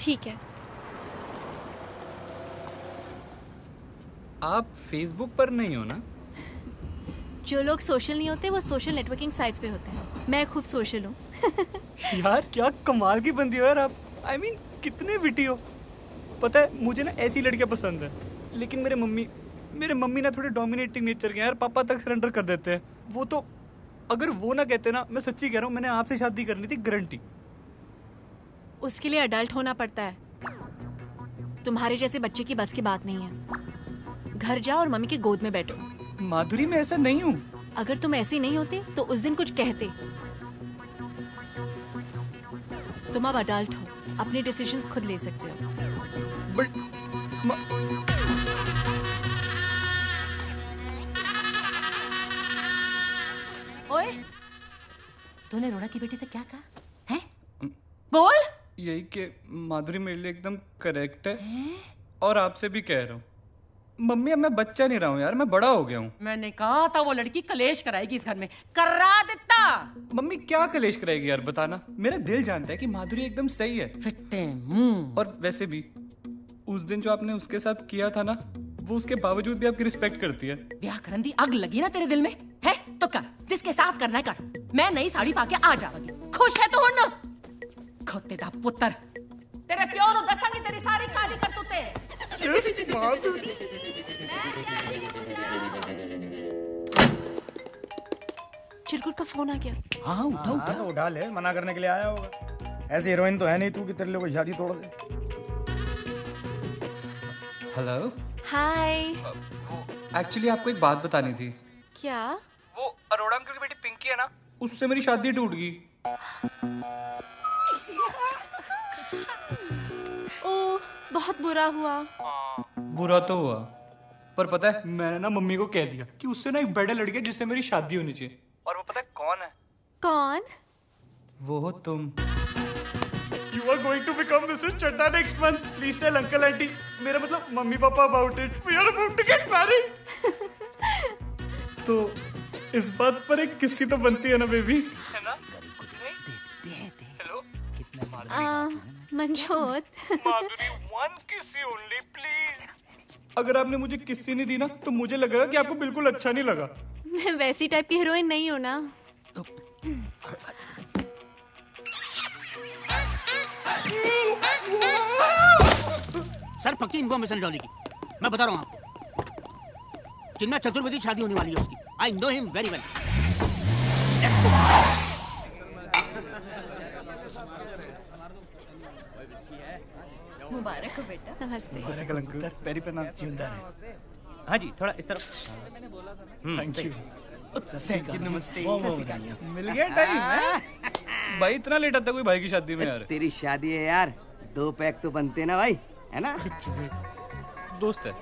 ठीक है। आप फेसबुक पर नहीं हो ना? जो लोग सोशल नहीं होते वो सोशल नेटवर्किंग साइट्स पे होते हैं। मैं खूब सोशल हूँ। यार क्या कमाल की बंदी हो यार आप। आई मीन कितने विटी हो। पता है मुझे ना ऐसी लड़कियां पसंद है, लेकिन मेरे मम्मी ना थोड़े डोमिनेटिंग नेचर के यार, पापा तक सरेंडर कर देते हैं। वो तो अगर वो ना कहते ना, मैं सच्ची कह रहा हूँ, मैंने आपसे शादी करनी थी गारंटी। उसके लिए अडल्ट होना पड़ता है। तुम्हारे जैसे बच्चे की बस की बात नहीं है। घर जाओ और मम्मी की गोद में बैठो। माधुरी मैं ऐसा नहीं हूँ। अगर तुम ऐसे नहीं होते तो उस दिन कुछ कहते। तुम अब अडल्ट हो, अपने डिसीजंस खुद ले सकते हो। बट ओए, तूने अरोड़ा की बेटी से क्या कहा है? बोल। यही कि माधुरी मेरे लिए एकदम करेक्ट है और आपसे भी कह रहा हूँ। मम्मी अब मैं बच्चा नहीं रहा हूँ यार, मैं बड़ा हो गया हूँ। मैंने कहा था वो लड़की कलेश कराएगी इस घर में, करा देता। मम्मी क्या कलेश कराएगी यार, बताना। मेरा दिल जानता है कि माधुरी एकदम सही है। फिट्टे मुंह। और वैसे भी उस दिन जो आपने उसके साथ किया था ना, वो उसके बावजूद भी आपकी रिस्पेक्ट करती है। व्याकरण दी आग लगी ना तेरे दिल में है तो कर, जिसके साथ करना है कर। मैं नई साड़ी पाके आ जाऊंगी, खुश है तो हो ना? खोते दा पुत्र, तेरे प्यो नु दसांगी तेरी सारी काली करतूते। चिरकुट का फोन आ गया। हाँ उठा तो उठा ले, मना करने के लिए आया होगा। ऐसी हीरोइन तो है नहीं तू कि तेरे लिए कोई शादी तोड़ दे। हेलो। हाय। एक्चुअली आपको एक बात बतानी थी। क्या? वो अरोड़ा अंकल की बेटी पिंकी है ना, उससे मेरी शादी टूट गई। ओह, बहुत बुरा हुआ। बुरा तो हुआ, पर पता है मैंने ना मम्मी को कह दिया कि उससे ना एक बड़ा लड़का है जिससे मेरी शादी होनी चाहिए। और वो पता है कौन है? कौन? वो हो तुम। You are going to become Mrs. Chadda next month. Please tell uncle auntie. मेरा मतलब mummy papa about it. We are about to get married. तो इस बात पर एक किस्सी तो बनती है ना बेबी, है ना? Hello. Manjot. Madhuri, one kiss only, please. अगर आपने मुझे किस्सी नहीं दी ना, तो मुझे लगेगा कि आपको बिल्कुल अच्छा नहीं लगा। मैं वैसी टाइप की हीरोइन नहीं हूँ ना। सर पक्की इन्फॉर्मेशन डॉली की, मैं बता रहा हूँ आपको। चिन्ना चतुर्वेदी शादी होने वाली है उसकी। I know him very well. मुबारक हो बेटा। नमस्ते। पैरी पे नाम जिंदा रहे। हाँ जी, थोड़ा इस तरफ। Thank you. नमस्ते। मिल गया टाइम। भाई इतना लेट आता कोई भाई की शादी में यार? तेरी शादी है यार, 2 पैक तो बनते ना भाई, है ना? दोस्त है।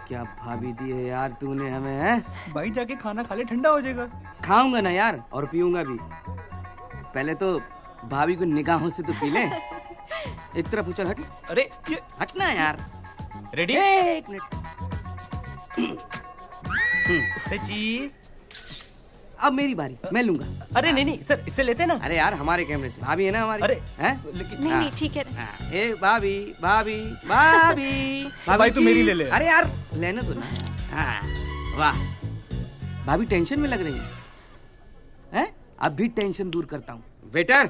क्या भाभी दी है यार तूने हमें, है? भाई जाके खाना खा ले, ठंडा हो जाएगा। खाऊंगा ना यार, और पीऊंगा भी। पहले तो भाभी को निगाहों से तो पी ले। एक तरफ उछल, हट। अरे ये हटना यार। रेडी? एक मिनट। चीज। अब मेरी बारी, मैं लूंगा। अरे नहीं सर, इससे लेते ना। अरे यार हमारे कैमरे से भाभी है ना हमारी। अरे हैं? नहीं ठीक है। ए भाभी भाभी भाभी भाई तू मेरी ले ले। अरे यार लेना तो ना। हाँ, वाह भाभी टेंशन में लग रही है? अब भी टेंशन दूर करता हूँ। वेटर।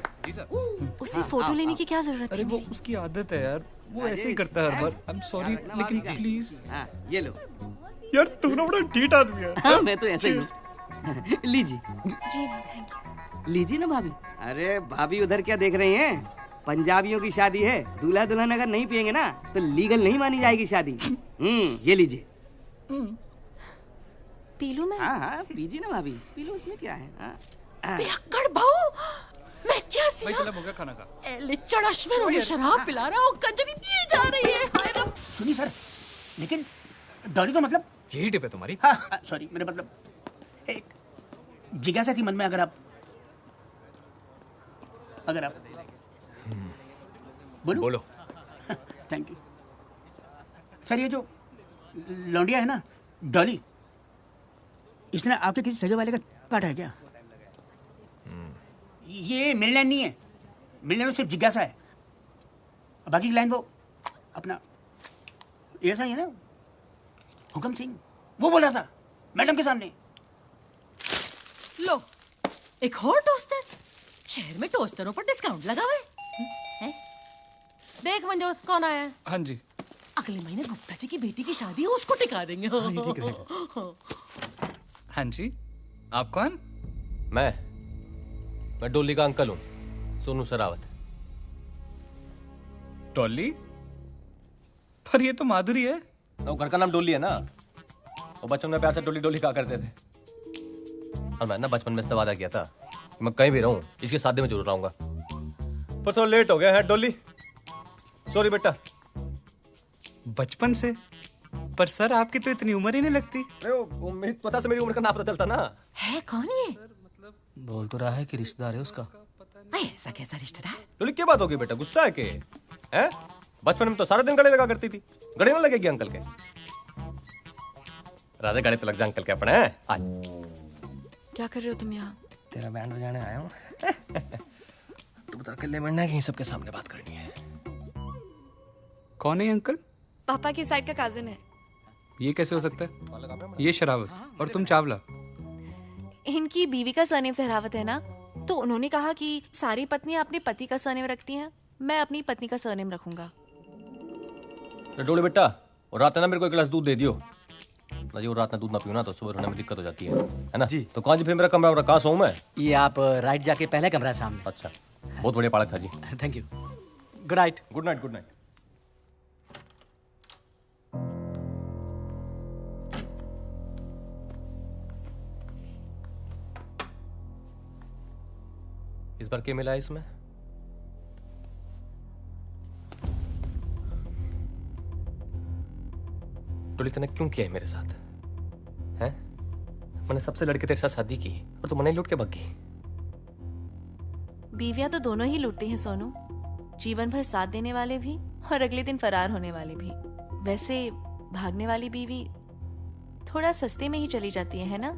उसे फोटो लेने की क्या जरूरत है? अरे वो उसकी आदत है यार, वो ऐसे ही करता है हर बार। आई एम सॉरी, लेकिन प्लीज। ये लो यार, तू ना बड़ा ढीठ आदमी है। हाँ, मैं तो ऐसे ही। लीजिए। जी नहीं, थैंक यू। लीजिए ना भाभी। अरे भाभी उधर क्या देख रही हैं? पंजाबियों की शादी है, दूल्हा दुल्हन अगर नहीं पियेंगे ना तो लीगल नहीं मानी जाएगी शादी। ये लीजिए। पी लूं मैं? हाँ पीजिए ना भाभी, पी लो, उसमें क्या है। पियक्कड़ बहू, मैं क्या भाई चला हो गया खाना का। लिचड़ अश्विन उन्हें शराब पिला रहा और कंजरी पिए जा रही है। हाय रब। सुनिए सर, लेकिन डॉली का मतलब यही टिप है तुम्हारी? हाँ सॉरी, मेरा मतलब एक जिज्ञासा थी मन में। अगर आप बोलो। Thank you sir. ये जो लौंडिया है ना डॉली, इसने आपके किसी सगे वाले का काटा है क्या? ये मेरी लाइन नहीं है, मेरी लाइन सिर्फ जिज्ञासा है। बाकी की लाइन वो अपना ऐसा ही है ना, हुक्म सिंह वो बोल रहा था मैडम के सामने। लो एक और टोस्टर। शहर में टोस्टरों पर डिस्काउंट लगा हुआ है। देख मंजोत कौन आया है? हाँ जी। अगले महीने गुप्ता जी की बेटी की शादी है, उसको टिका देंगे। हाँ जी, आप कौन? मैं डोली का अंकल हूँ, सोनू सरावत। डॉली? पर ये तो माधुरी है। वो घर का नाम डोली है ना, वो बचपन में प्यार से डोली डोली कहा करते थे। और मैं ना बचपन में इससे वादा किया था कि मैं कहीं भी रहूं इसकी शादी में जरूर आऊंगा, पर थोड़ा लेट हो गया है डोली, सॉरी बेटा। बचपन से? पर सर आपकी तो इतनी उम्र ही नहीं लगती। मेरी पता से मेरी उम्र का ना पता चलता ना। है कौन ये? बोल तो रहा है कि रिश्तेदार है उसका। ऐसा कैसा रिश्तेदार? डोली क्या बात होगी बेटा, गुस्सा है के? हैं? बचपन में तो सारा दिन गले लगा करती थी, गले ना लगेगी अंकल के? राजा गाड़ी तो लग जा अंकल के अपने हैं आज। क्या कर रहे हो तुम यहाँ? तेरा बैंड बजाने आया हूँ। तू बता अकेले मरना है कि सबके सामने बात करनी है? कौन है ये अंकल? पापा की साइड का कजिन है। ये कैसे हो सकता है? ये शरावत और तुम चावला। इनकी बीवी का सरनेम सहरावत है ना, तो उन्होंने कहा कि सारी पत्नियां अपने पति का सरनेम रखती हैं, मैं अपनी पत्नी का सरनेम रखूंगा। डोले बेटा, और रात में ना मेरे को एक गिलास दूध दे दियो ना जी। और रात में दूध ना पियो ना तो सुबह होने में दिक्कत हो जाती है ना जी। तो कहाँ जी फिर मेरा कमरा कहाँ सोऊं मैं? ये आप राइट जाके पहले कमरा है सामने। अच्छा, बहुत बढ़िया पालक था जी। Thank you. Good night. Good night. Good night. इस बार क्या मिला है इसमें? टोली तूने क्यों किया है मेरे साथ? हैं? मैंने सबसे लड़के तेरे साथ शादी की और तू मने लूट के भाग गई। बीवियां तो दोनों ही लूटती हैं सोनू, जीवन भर साथ देने वाले भी और अगले दिन फरार होने वाले भी। वैसे भागने वाली बीवी थोड़ा सस्ते में ही चली जाती है ना?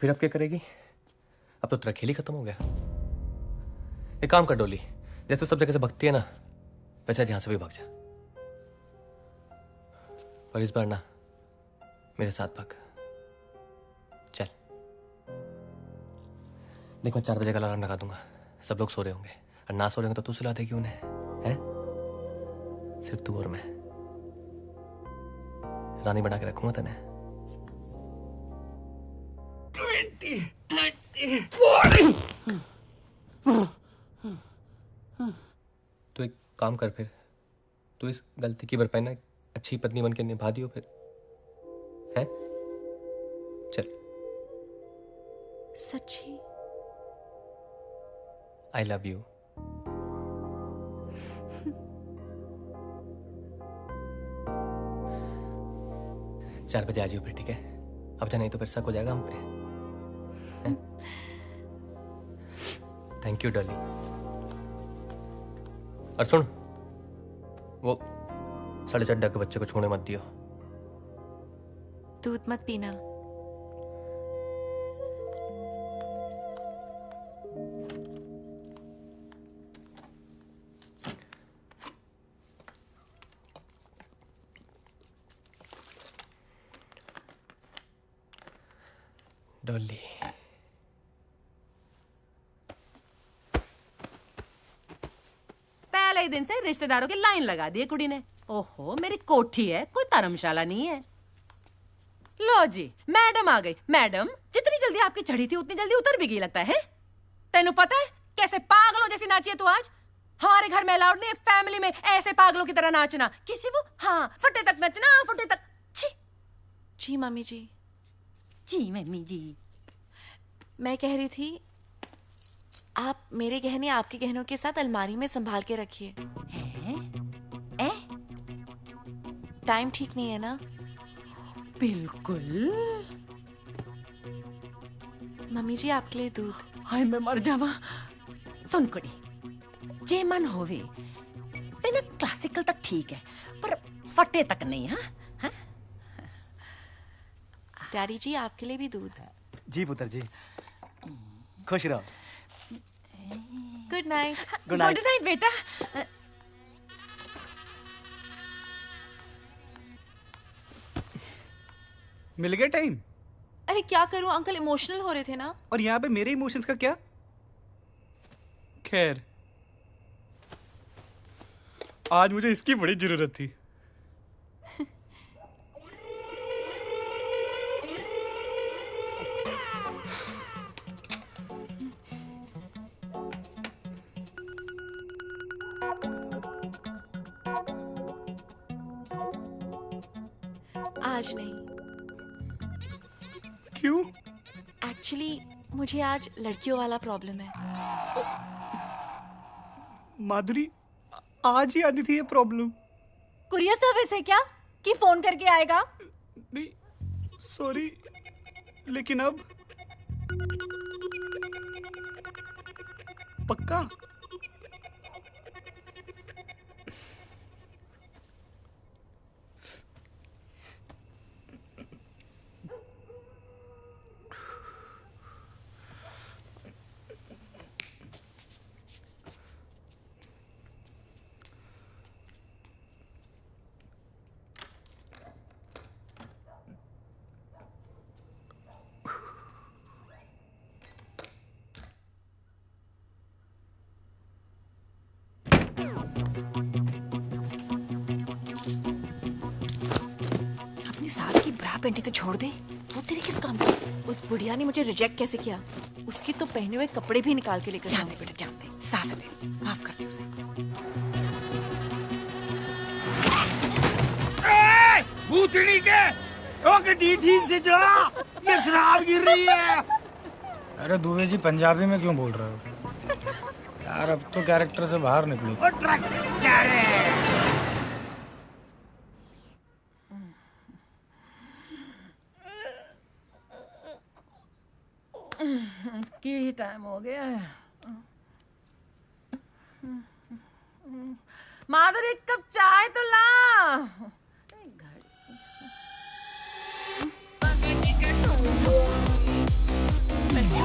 फिर अब क्या करेगी? अब तो तेरा खेल ही खत्म हो गया। एक काम कर डोली, जैसे सब जगह से भगती है ना, वैसे यहां से भी भाग जा। पर इस बार ना मेरे साथ भाग। चल देख, मैं 4 बजे का अलार्म लगा दूंगा। सब लोग सो रहे होंगे और ना सो रहे होंगे तो तू सुला देगी उन्हें, हैं? सिर्फ तू और मैं रानी बना के रखूंगा तने। 20, 30, 40। तो एक काम कर, फिर तू इस गलती की भरपाई ना अच्छी पत्नी बन के निभा दियो फिर, हैं? चल। सच्ची? I love you. चार बजे आ जाओ फिर, ठीक है? अब जा, नहीं तो फिर शक हो जाएगा हम पे। Thank you Dolly. और सुन, वो 4:30 के बच्चे को छोड़ने मत दियो। दूध मत पीना। डॉली, पहले ही दिन से रिश्तेदारों की लाइन लगा दी है कुड़ी ने। ओहो, मेरी कोठी है, कोई धर्मशाला नहीं है। लो जी, मैडम आ गई। मैडम, जितनी जल्दी आपकी चढ़ी थी उतनी जल्दी उतर भी गई लगता है। तेनू पता है कैसे पागलों जैसी नाची है तू आज? हमारे घर में अलाउड नहीं है फैमिली में ऐसे पागलों की तरह नाचना। किसी वो हाँ फटे तक नचना, फटे तक। छी। जी मम्मी जी। जी मम्मी जी। मैं कह रही थी, आप मेरे गहने आपके गहनों के साथ अलमारी में संभाल के रखिए। टाइम ठीक नहीं है ना? बिल्कुल। मम्मी जी, आपके लिए दूध। हाय मैं मर जावा। सुन कुड़ी, जे मन होवे तेना क्लासिकल तक ठीक है, पर फटे तक नहीं। हाँ डैडी जी, आपके लिए भी दूध। जी पुत्र जी, खुश रहो। Good night. Good night. Good night बेटा। मिल गया टाइम? अरे क्या करूं अंकल, इमोशनल हो रहे थे ना। और यहाँ पे मेरे इमोशंस का क्या? खैर, आज मुझे इसकी बड़ी जरूरत थी। आज नहीं। क्यों? एक्चुअली मुझे आज लड़कियों वाला प्रॉब्लम है। माधुरी, आज ही आनी थी ये प्रॉब्लम। कुरियर सर्विस है क्या कि फोन करके आएगा? नहीं, सॉरी, लेकिन अब पक्का? पेंटी तो छोड़ दे, वो तेरे किस काम की? उस बुढ़िया ने मुझे रिजेक्ट कैसे किया? उसकी तो पहने हुए कपड़े भी निकाल के लेकर जानते बेटा जानते, सास दे, माफ कर दे उसे। भूतनी के ओके ठीक से चला, ये शराब गिर रही है। अरे दुबे जी पंजाबी में क्यों बोल रहे हो यार? अब तो कैरेक्टर से बाहर निकलो। और ट्रक जा रहे की टाइम हो गया है। माधुरी एक कप चाय तो ला।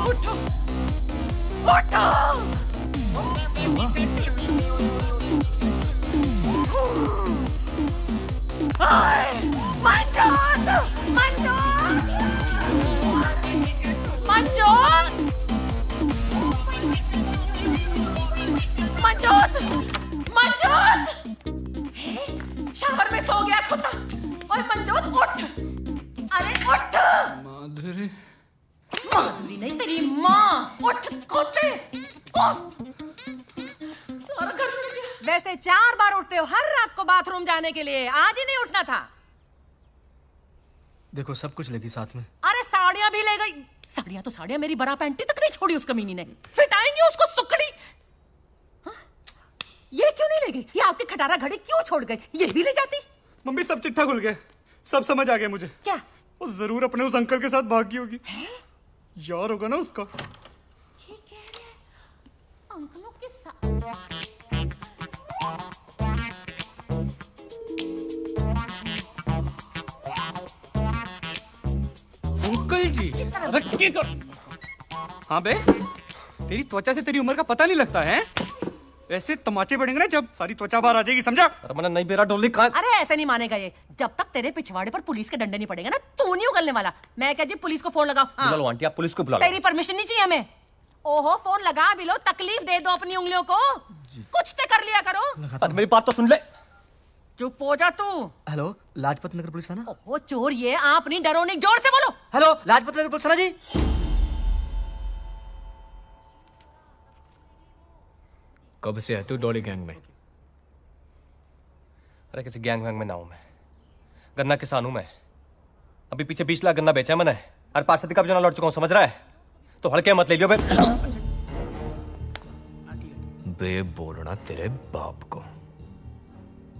उठो उठो। मंजोत मंजोत मंजोत मंजोत मंजोत। शावर में सो गया कुत्ता। ओए मंजोत उठ, अरे उठ। माधुरी माधुरी नहीं तेरी माँ। उठ कुत्ते, उठ। सारा घर मिल गया। वैसे 4 बार उठते हो हर रात को बाथरूम जाने के लिए, आज ही नहीं उठना था। देखो सब कुछ लेगी साथ में। अरे साड़ियां भी ले गई। साड़ियां तो साड़ियां, मेरी बरा पैंटी तक नहीं छोड़ी उस कमीनी ने। फिट आएंगी उसको सुकड़ी। हाँ? ये क्यों नहीं ले गई? ये आपकी खटारा घड़ी क्यों छोड़ गई? ये भी ले जाती। मम्मी सब चिट्ठा खुल गया, सब समझ आ गया मुझे। क्या? वो जरूर अपने उस अंकल के साथ भागी होगी। यार होगा ना उसका। ये कह रहे हैं अंकलों के साथ। अंकल जी अरे क्या कर? हाँ बे, तेरी त्वचा से तेरी उम्र का पता नहीं लगता है। ऐसे तमाचे पड़ेंगे ना जब सारी त्वचा बाहर आ जाएगी, समझा? रमना नहीं बेरा डोली कहाँ? अरे ऐसे नहीं मानेगा ये। जब तक तेरे पिछवाड़े पर पुलिस के डंडे नहीं पड़ेगा ना, तू नहीं उगलने वाला। मैं क्या जी पुलिस को फोन लगाऊं? बुला लो आंटी, आप पुलिस को बुला लो। तेरी परमिशन नहीं चाहिए हमें। ओहो फोन लगा भी लो, तकलीफ दे दो अपनी उंगलियों को। कुछ तो कर लिया करो। मेरी बात तो सुन ले। चुप हो जा तू। हेलो लाजपत नगर पुलिस थाना। ओहो चोर ये, आप नहीं डरो नहीं, जोर से बोलो। हेलो लाजपत नगर पुलिस थाना जी। कब से है तू डॉली गैंग में? अरे किसी गैंग वैंग में ना हूं मैं, गन्ना किसान हूं मैं। अभी पीछे 20 लाख गन्ना बेचा है मैंने, और 5 सदी का भी जना लौट चुका हूं, समझ रहा है? तो हड़के मत ले लियो बे। बे बोलना तेरे बाप को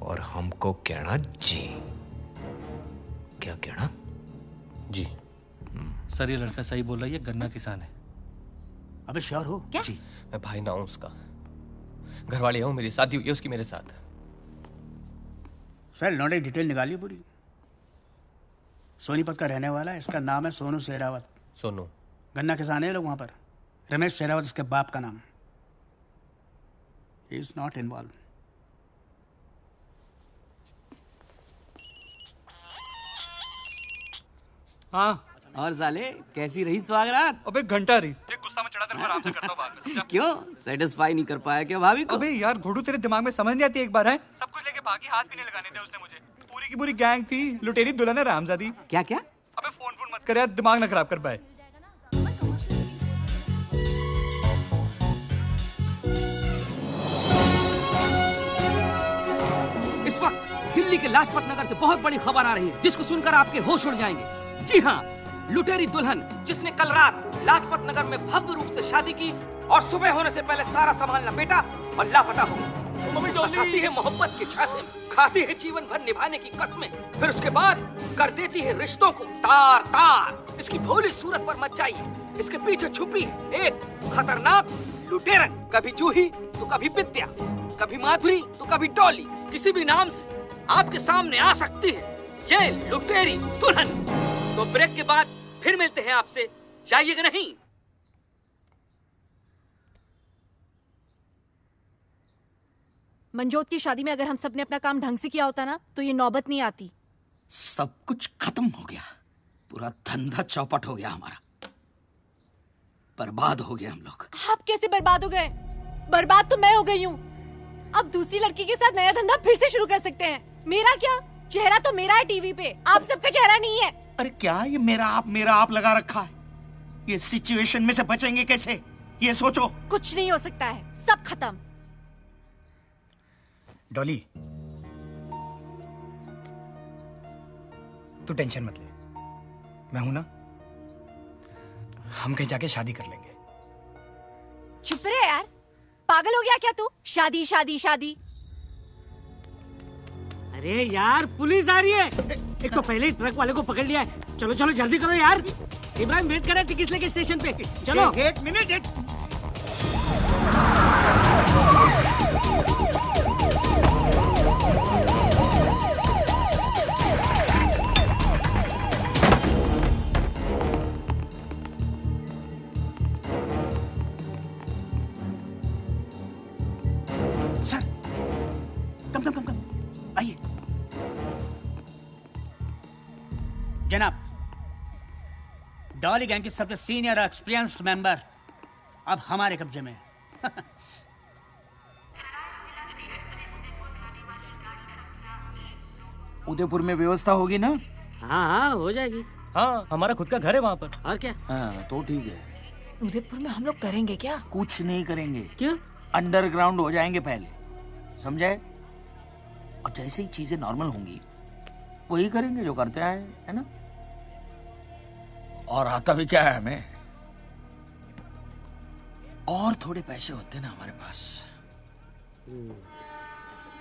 और हमको कहना जी। क्या कहना? जी। सर ये लड़का सही बोल रहा है, ये गन्ना किसान है। अबे श्योर हो? क्या? जी मैं भाई ना हूं उसका, घर वाले हूं, मेरी शादी हुई है उसकी मेरे साथ। सर इन्होंने डिटेल निकाली पूरी। सोनीपत का रहने वाला है, इसका नाम है सोनू शेरावत। सोनू गन्ना किसान है लोग वहां पर। रमेश शेरावत इसके बाप का नाम। He is not involve. हाँ और साले कैसी रही स्वागरात? अबे घंटा रही। एक गुस्सा में चढ़ा तेरे को आराम से करता हूँ बाद में, समझा? क्यों सेटिस्फाई नहीं कर पाया क्या भाभी को? अबे यार घोड़ू तेरे दिमाग में समझ नहीं आती एक बार है? सब कुछ लेके भागी, हाथ भी नहीं लगाने थे उसने मुझे। पूरी की पूरी गैंग थी, लुटेरी दुल्हन है रामजादी। क्या क्या? अबे फोन मत कर यार, दिमाग ना खराब कर पाए। इस वक्त दिल्ली के लाजपत नगर से बहुत बड़ी खबर आ रही है, जिसको सुनकर आपके होश उड़ जाएंगे। जी हाँ, लुटेरी दुल्हन जिसने कल रात लाजपत नगर में भव्य रूप से शादी की और सुबह होने से पहले सारा सामान लपेटा और लापता हो गई। फंसाती है मोहब्बत के छाते में, खाती है जीवन भर निभाने की कसमें, फिर उसके बाद कर देती है रिश्तों को तार तार। इसकी भोली सूरत पर मत जाइए, इसके पीछे छुपी एक खतरनाक लुटेरन। कभी जूही तो कभी विद्या, कभी माधुरी तो कभी डॉली, किसी भी नाम से आपके सामने आ सकती है ये लुटेरी दुल्हन। तो ब्रेक के बाद फिर मिलते हैं आपसे, जाइएगा नहीं। मंजोत की शादी में अगर हम सब ने अपना काम ढंग से किया होता ना, तो ये नौबत नहीं आती। सब कुछ खत्म हो गया, पूरा धंधा चौपट हो गया हमारा, बर्बाद हो गए हम लोग। आप कैसे बर्बाद हो गए? बर्बाद तो मैं हो गई हूँ। अब दूसरी लड़की के साथ नया धंधा फिर से शुरू कर सकते हैं। मेरा क्या? चेहरा तो मेरा है टीवी पे, आप सबका चेहरा नहीं है। अरे क्या ये मेरा आप लगा रखा है? ये सिचुएशन में से बचेंगे कैसे, ये सोचो। कुछ नहीं हो सकता है, सब खत्म। डॉली, तू टेंशन मत ले, मैं हूं ना। हम कहीं जाके शादी कर लेंगे। चुप रहे यार, पागल हो गया क्या तू? शादी शादी शादी। अरे यार पुलिस आ रही है। एक तो पहले ही ट्रक वाले को पकड़ लिया है। चलो चलो जल्दी करो यार। इब्राहिम वेट कर रहा है टिकट लेके स्टेशन पे। चलो। एक मिनट। सर, कम आइए। जनाब, डॉली गैंग के सबसे सीनियर एक्सपीरियंस्ड मेंबर अब हमारे कब्जे में है। उदयपुर में व्यवस्था होगी ना? हाँ हो जाएगी। हाँ, हमारा खुद का घर है वहाँ पर। और क्या? हाँ तो ठीक है। उदयपुर में हम लोग करेंगे क्या? कुछ नहीं करेंगे। क्यों? अंडरग्राउंड हो जाएंगे पहले, समझे? और जैसे ही चीजें नॉर्मल होंगी वही करेंगे जो करते आए, है ना? और आता भी क्या है हमें, और थोड़े पैसे होते ना हमारे पास।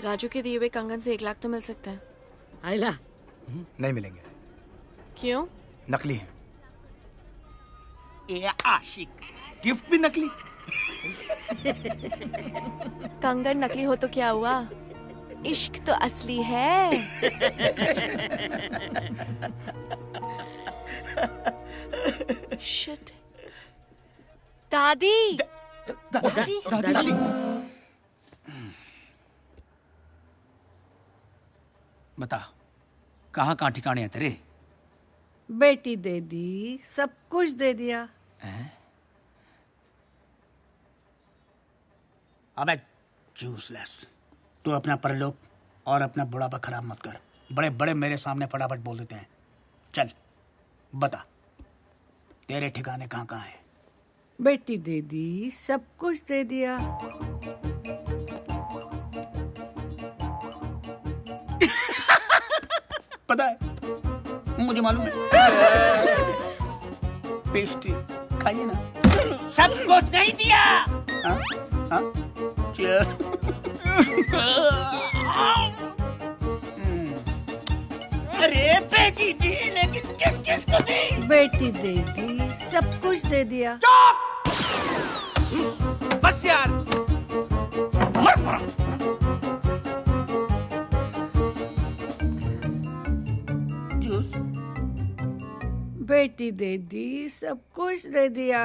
राजू के दिए हुए कंगन से 1 लाख तो मिल सकता है। आइला नहीं मिलेंगे। क्यों? नकली है। ए आशिक, गिफ्ट भी नकली। कंगन नकली हो तो क्या हुआ, इश्क तो असली है। शिट। दादी दादी। बता, कहाँ ठिकाने है तेरे? बेटी दे दी, सब कुछ दे दिया। अबे यूजलेस, तू अपना परलोक और अपना बुढ़ापा खराब मत कर। बड़े बड़े मेरे सामने फटाफट बोल देते हैं। चल बता, तेरे ठिकाने कहाँ कहाँ है? बेटी दे दी, सब कुछ दे दिया। पता है, मुझे मालूम है। पेस्ट्री खाइए ना। सब कुछ नहीं दिया। हाँ? हाँ? Cheers. अरे बेटी दी, लेकिन किस किस को दी? बेटी दे दी, सब कुछ दे दिया। बस यार, मर पड़ा। जूस। बेटी दे दी, सब कुछ दे दिया।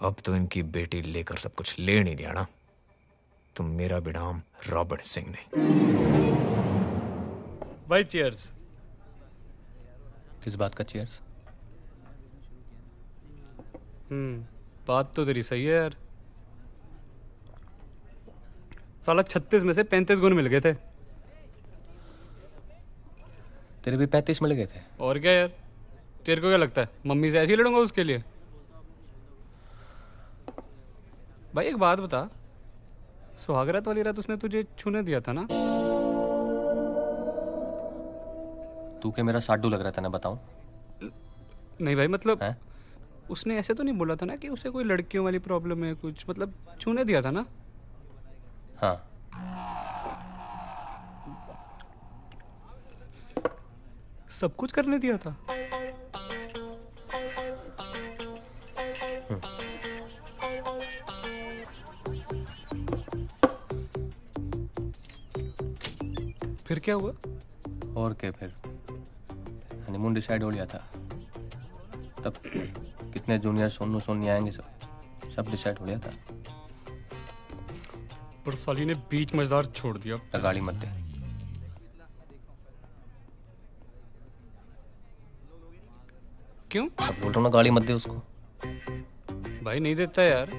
अब तो इनकी बेटी लेकर सब कुछ ले नहीं दिया ना, तो मेरा भी नाम रॉबर्ट सिंह नहीं। भाई चीयर्स। किस बात का चीयर्स? बात तो तेरी सही है यार। साला 36 में से 35 गुण मिल गए थे। तेरे भी 35 मिल गए थे। और क्या यार, तेरे को क्या लगता है मम्मी से ऐसे ही लड़ूंगा उसके लिए? भाई एक बात बता, सुहागरात वाली रात उसने तुझे छूने दिया था ना? तू क्या मेरा साडू लग रहा था ना, बताऊं? नहीं भाई, मतलब उसने ऐसे तो नहीं बोला था ना कि उसे कोई लड़कियों वाली प्रॉब्लम है कुछ, मतलब छूने दिया था ना? हाँ। सब कुछ करने दिया था? फिर क्या हुआ? और क्या, फिर हनीमून डिसाइड हो लिया था। तब कितने जूनियर सोनू सोनी आएंगे, सब डिसाइड हो लिया था। पर साली ने बीच मजेदार छोड़ दिया। गाली मत दे। क्यों? अब बोल रहा हूँ ना, गाली मत दे उसको। भाई नहीं देता यार,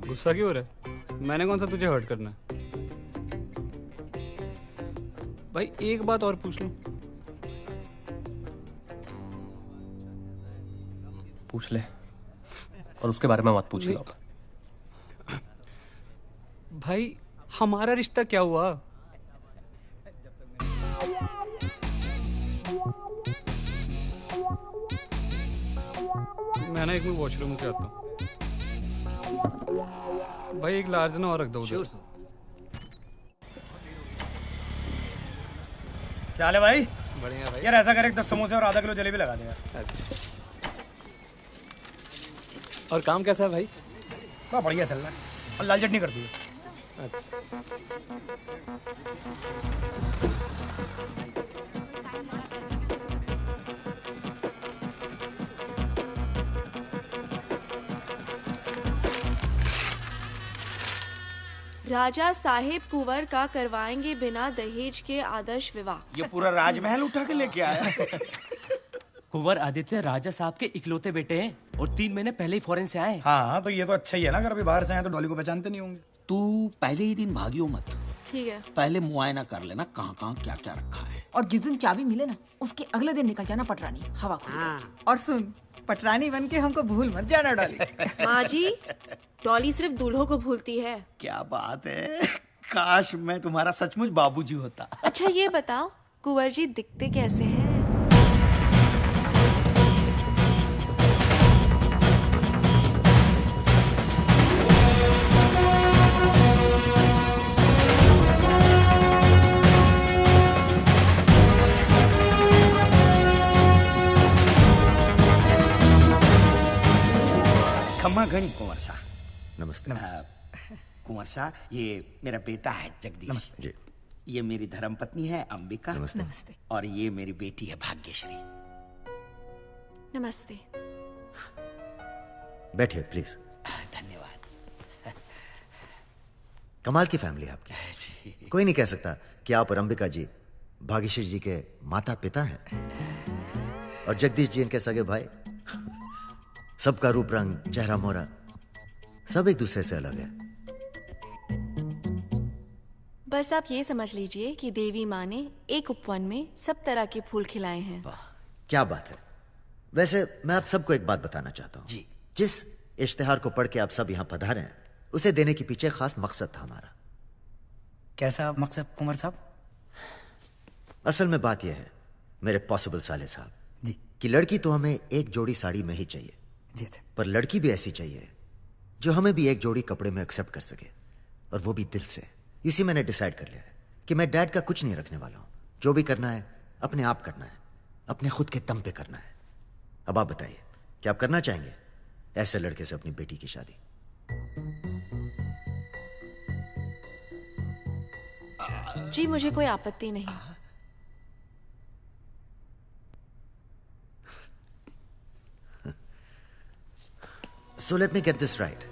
गुस्सा क्यों हो रहा है? मैंने कौन सा तुझे हर्ट करना है? भाई एक बात और पूछ लूं, पूछ ले, और उसके बारे में मत पूछ लो। भाई हमारा रिश्ता क्या हुआ? मैं ना एक मिनट वॉशरूम से आता हूँ। भाई एक लार्ज ना और रख दो उधर। क्या हाल है भाई? बढ़िया भाई। यार ऐसा कर, एक 10 समोसे और आधा किलो जलेबी लगा दे यार। अच्छा। और काम कैसा है भाई? बड़ा बढ़िया चल रहा है, और लाल चटनी कर दी। अच्छा। राजा साहेब कुंवर का करवाएंगे बिना दहेज के आदर्श विवाह। ये पूरा राजमहल उठा के लेके आया। कुंवर आदित्य राजा साहब के इकलौते बेटे हैं और 3 महीने पहले ही फॉरेन से आए। हाँ तो ये तो अच्छा ही है ना, अगर अभी बाहर से आए तो डॉली को पहचानते नहीं होंगे। तू पहले ही दिन भागियो मत, ठीक है। पहले मुआयना कर लेना कहाँ कहाँ क्या क्या रखा है। और जिस दिन चाबी मिले ना, उसके अगले दिन निकल जाना पटरानी हवा खुल। और सुन, पटरानी बन के हमको भूल मत जाना डॉली। माँ जी, डॉली सिर्फ दूल्हों को भूलती है। क्या बात है, काश मैं तुम्हारा सचमुच बाबूजी होता। अच्छा ये बताओ, कुंवर जी दिखते कैसे हैं? खम्मा घनी कुंवर सा। नमस्ते। कुंवर सा, ये मेरा बेटा है जगदीश जी। ये मेरी धर्मपत्नी है अंबिका। नमस्ते। और ये मेरी बेटी है भाग्यश्री। नमस्ते। बैठिए प्लीज। धन्यवाद। कमाल की फैमिली है आपकी। कोई नहीं कह सकता कि आप और अंबिका जी भाग्यश्री जी के माता पिता हैं, और जगदीश जी इनके सगे भाई। सबका रूप रंग, चेहरा मोहरा सब एक दूसरे से अलग है। बस आप ये समझ लीजिए कि देवी माँ ने एक उपवन में सब तरह के फूल खिलाए हैं। क्या बात है। वैसे मैं आप सबको एक बात बताना चाहता हूँ जी। जिस इश्तिहार को पढ़ के आप सब यहाँ पधारे हैं, उसे देने के पीछे खास मकसद था हमारा। कैसा मकसद कुंवर साहब? असल में बात यह है मेरे पॉसिबल साले साहब जी, कि लड़की तो हमें एक जोड़ी साड़ी में ही चाहिए जी। अच्छा। पर लड़की भी ऐसी चाहिए जो हमें भी एक जोड़ी कपड़े में एक्सेप्ट कर सके, और वो भी दिल से। इसी मैंने डिसाइड कर लिया है कि मैं डैड का कुछ नहीं रखने वाला हूं। जो भी करना है अपने आप करना है, अपने खुद के दम पे करना है। अब आप बताइए, क्या आप करना चाहेंगे ऐसे लड़के से अपनी बेटी की शादी? जी मुझे कोई आपत्ति नहीं। So let me get this right.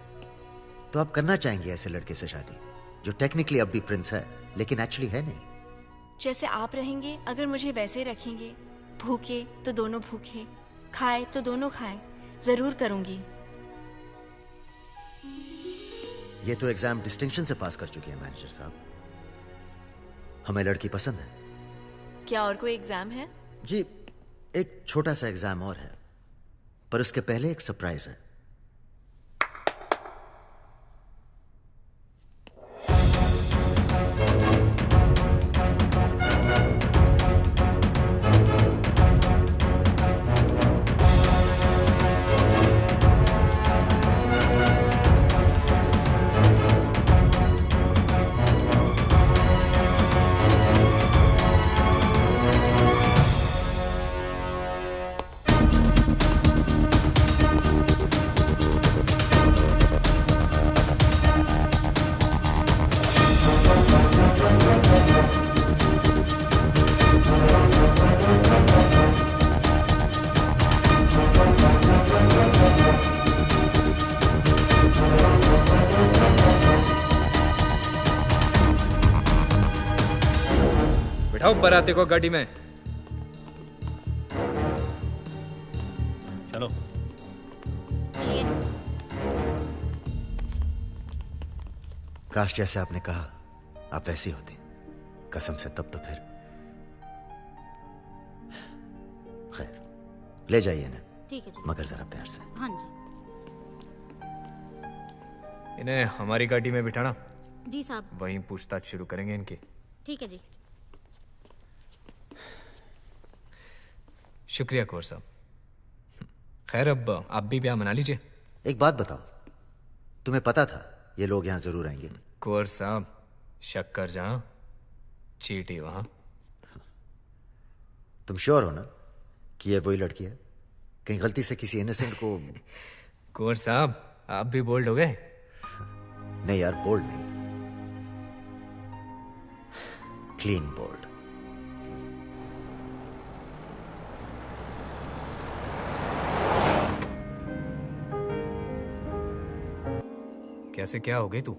तो आप करना चाहेंगे ऐसे लड़के से शादी जो टेक्निकली अब भी प्रिंस है लेकिन एक्चुअली है नहीं? जैसे आप रहेंगे, अगर मुझे वैसे रखेंगे, भूखे तो दोनों भूखे, खाए तो दोनों खाए, जरूर करूंगी। ये तो एग्जाम डिस्टिंक्शन से पास कर चुकी है मैनेजर साहब। हमें लड़की पसंद है। क्या और कोई एग्जाम है? जी एक छोटा सा एग्जाम और है, पर उसके पहले एक सरप्राइज है। बिठाओ बाराती को गाड़ी में। चलो। काश जैसे आपने कहा आप वैसी होती, कसम से। तब तो फिर खैर, ले जाइए ना। ठीक है जी। मगर जरा प्यार से। हाँ जी। इन्हें हमारी गाड़ी में बिठाना। जी साहब। वहीं पूछताछ शुरू करेंगे इनकी। ठीक है जी। शुक्रिया कौर साहब। खैर अब आप भी ब्याह मना लीजिए। एक बात बताओ, तुम्हें पता था ये लोग यहाँ जरूर आएंगे? कौर साहब, शक्कर जहां चीटी वहां। तुम श्योर हो ना कि ये वही लड़की है? कहीं गलती से किसी इनोसेंट को। कौर साहब, आप भी बोल्ड हो गए? नहीं यार, बोल्ड नहीं, क्लीन बोल्ड। कैसे क्या हो गई तू?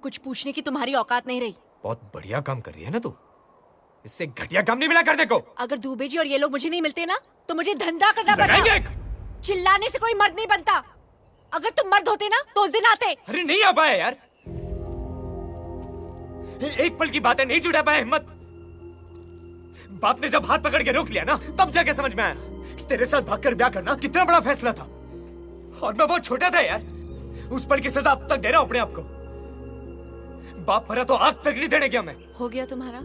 कुछ पूछने की तुम्हारी औकात नहीं रही। बहुत बढ़िया काम कर रही है ना तू। इससे घटिया काम नहीं मिला कर देखो। अगर दुबे जी और ये लोग मुझे नहीं मिलते ना तो मुझे धंधा करना पड़ता। चिल्लाने से कोई मर्द नहीं बनता। अगर तुम मर्द होते ना तो उस दिन आते। अरे नहीं आ पाए यार, एक पल की बात है, नहीं जुटा पाया हिम्मत। बाप ने जब हाथ पकड़ के रोक लिया ना तब जाके समझ में आया कि तेरे साथ भागकर ब्याह करना कितना बड़ा फैसला था। और मैं बहुत छोटा था यार। उस पल की सजा अब तक दे रहा हूं अपने आप को। बाप मरा तो आग तक नहीं देने क्या मैं। हो गया तुम्हारा?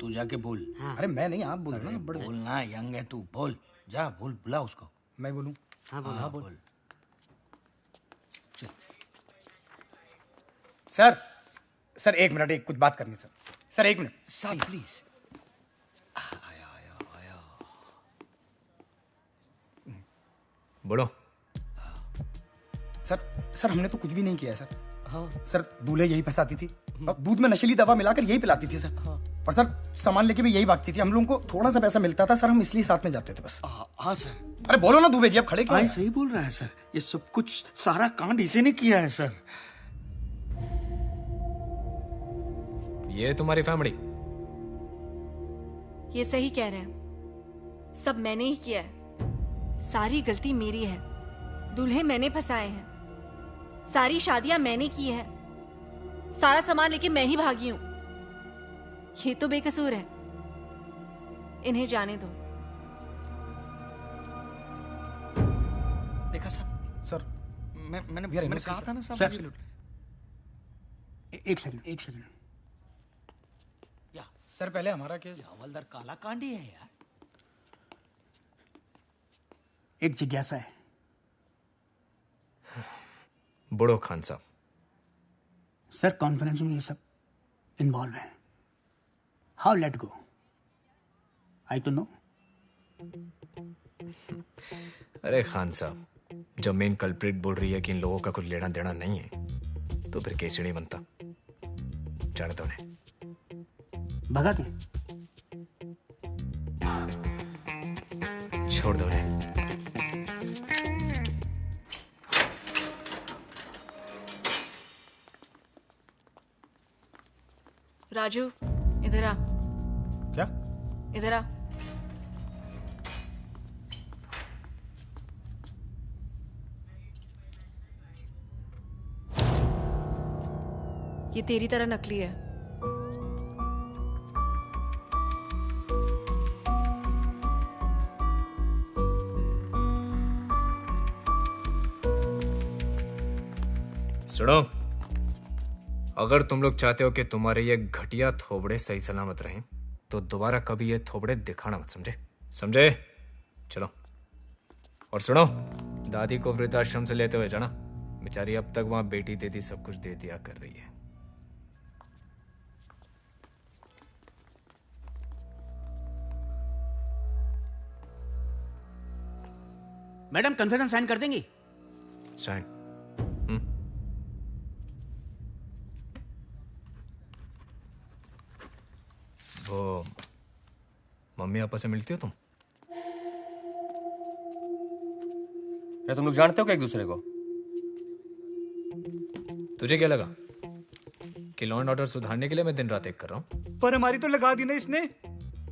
तू जाके बोल। हाँ। अरे मैं नहीं, आप बोल रहे ना। बोलना, यंग है तू, बोल। जा बोल, बुला उसको। मैं बोलूं? हाँ बोल। हाँ बोल। सर, सर एक मिनट, एक कुछ बात करनी सर। सर एक मिनट सर प्लीज। बोलो। सर हमने तो कुछ भी नहीं किया है सर। हाँ। सर दूल्हे यही फंसाती थी, अब दूध में नशीली दवा मिलाकर यही पिलाती थी सर। हाँ। और सर सामान लेके भी यही भागती थी। हम लोगों को थोड़ा सा पैसा मिलता था सर, हम इसलिए साथ में जाते थे बस। हाँ सर। अरे बोलो ना दुबे जी, अब खड़े क्यों हैं? सही बोल रहा है सर, ये सब कुछ सारा कांड इसी ने किया है सर। ये तुम्हारी फैमिली? ये सही कह रहे हैं, सब मैंने ही किया है। सारी गलती मेरी है। दूल्हे मैंने फंसाए हैं, सारी शादियां मैंने की है, सारा सामान लेके मैं ही भागी हूं। ये तो बेकसूर है, इन्हें जाने दो। देखा सर, मैंने कहा था ना सर। एक सेकंड। सर पहले हमारा केस। हवलदार काला कांडी है यार। एक जिज्ञासा है। बुढ़ो खान साहब। सर कॉन्फ्रेंस में ये सब इन्वॉल्व है। How let go? आई तो नो। अरे खान साहब, जब मेन कल्प्रिट बोल रही है कि इन लोगों का कुछ लेना देना नहीं है तो फिर केस नहीं बनता। जाने दो उन्हें। भगा दे। छोड़ दो उन्हें। राजू इधर आ। क्या? इधर आ। ये तेरी तरह नकली है। सुनो, अगर तुम लोग चाहते हो कि तुम्हारे ये घटिया थोबड़े सही सलामत रहें तो दोबारा कभी ये थोबड़े दिखाना मत, समझे? चलो। और सुनो, दादी को वृद्धाश्रम से लेते हुए जाना। बेचारी अब तक वहां बेटी देती सब कुछ दे दिया कर रही है। मैडम कन्फेशन साइन कर देंगी? साइन। वो मम्मी पापा से मिलती हो तुम? अरे तुम लोग जानते हो क्या एक दूसरे को? तुझे क्या लगा कि लॉ एंड ऑर्डर सुधारने के लिए मैं दिन रात एक कर रहा हूँ? पर हमारी तो लगा दी ना इसने।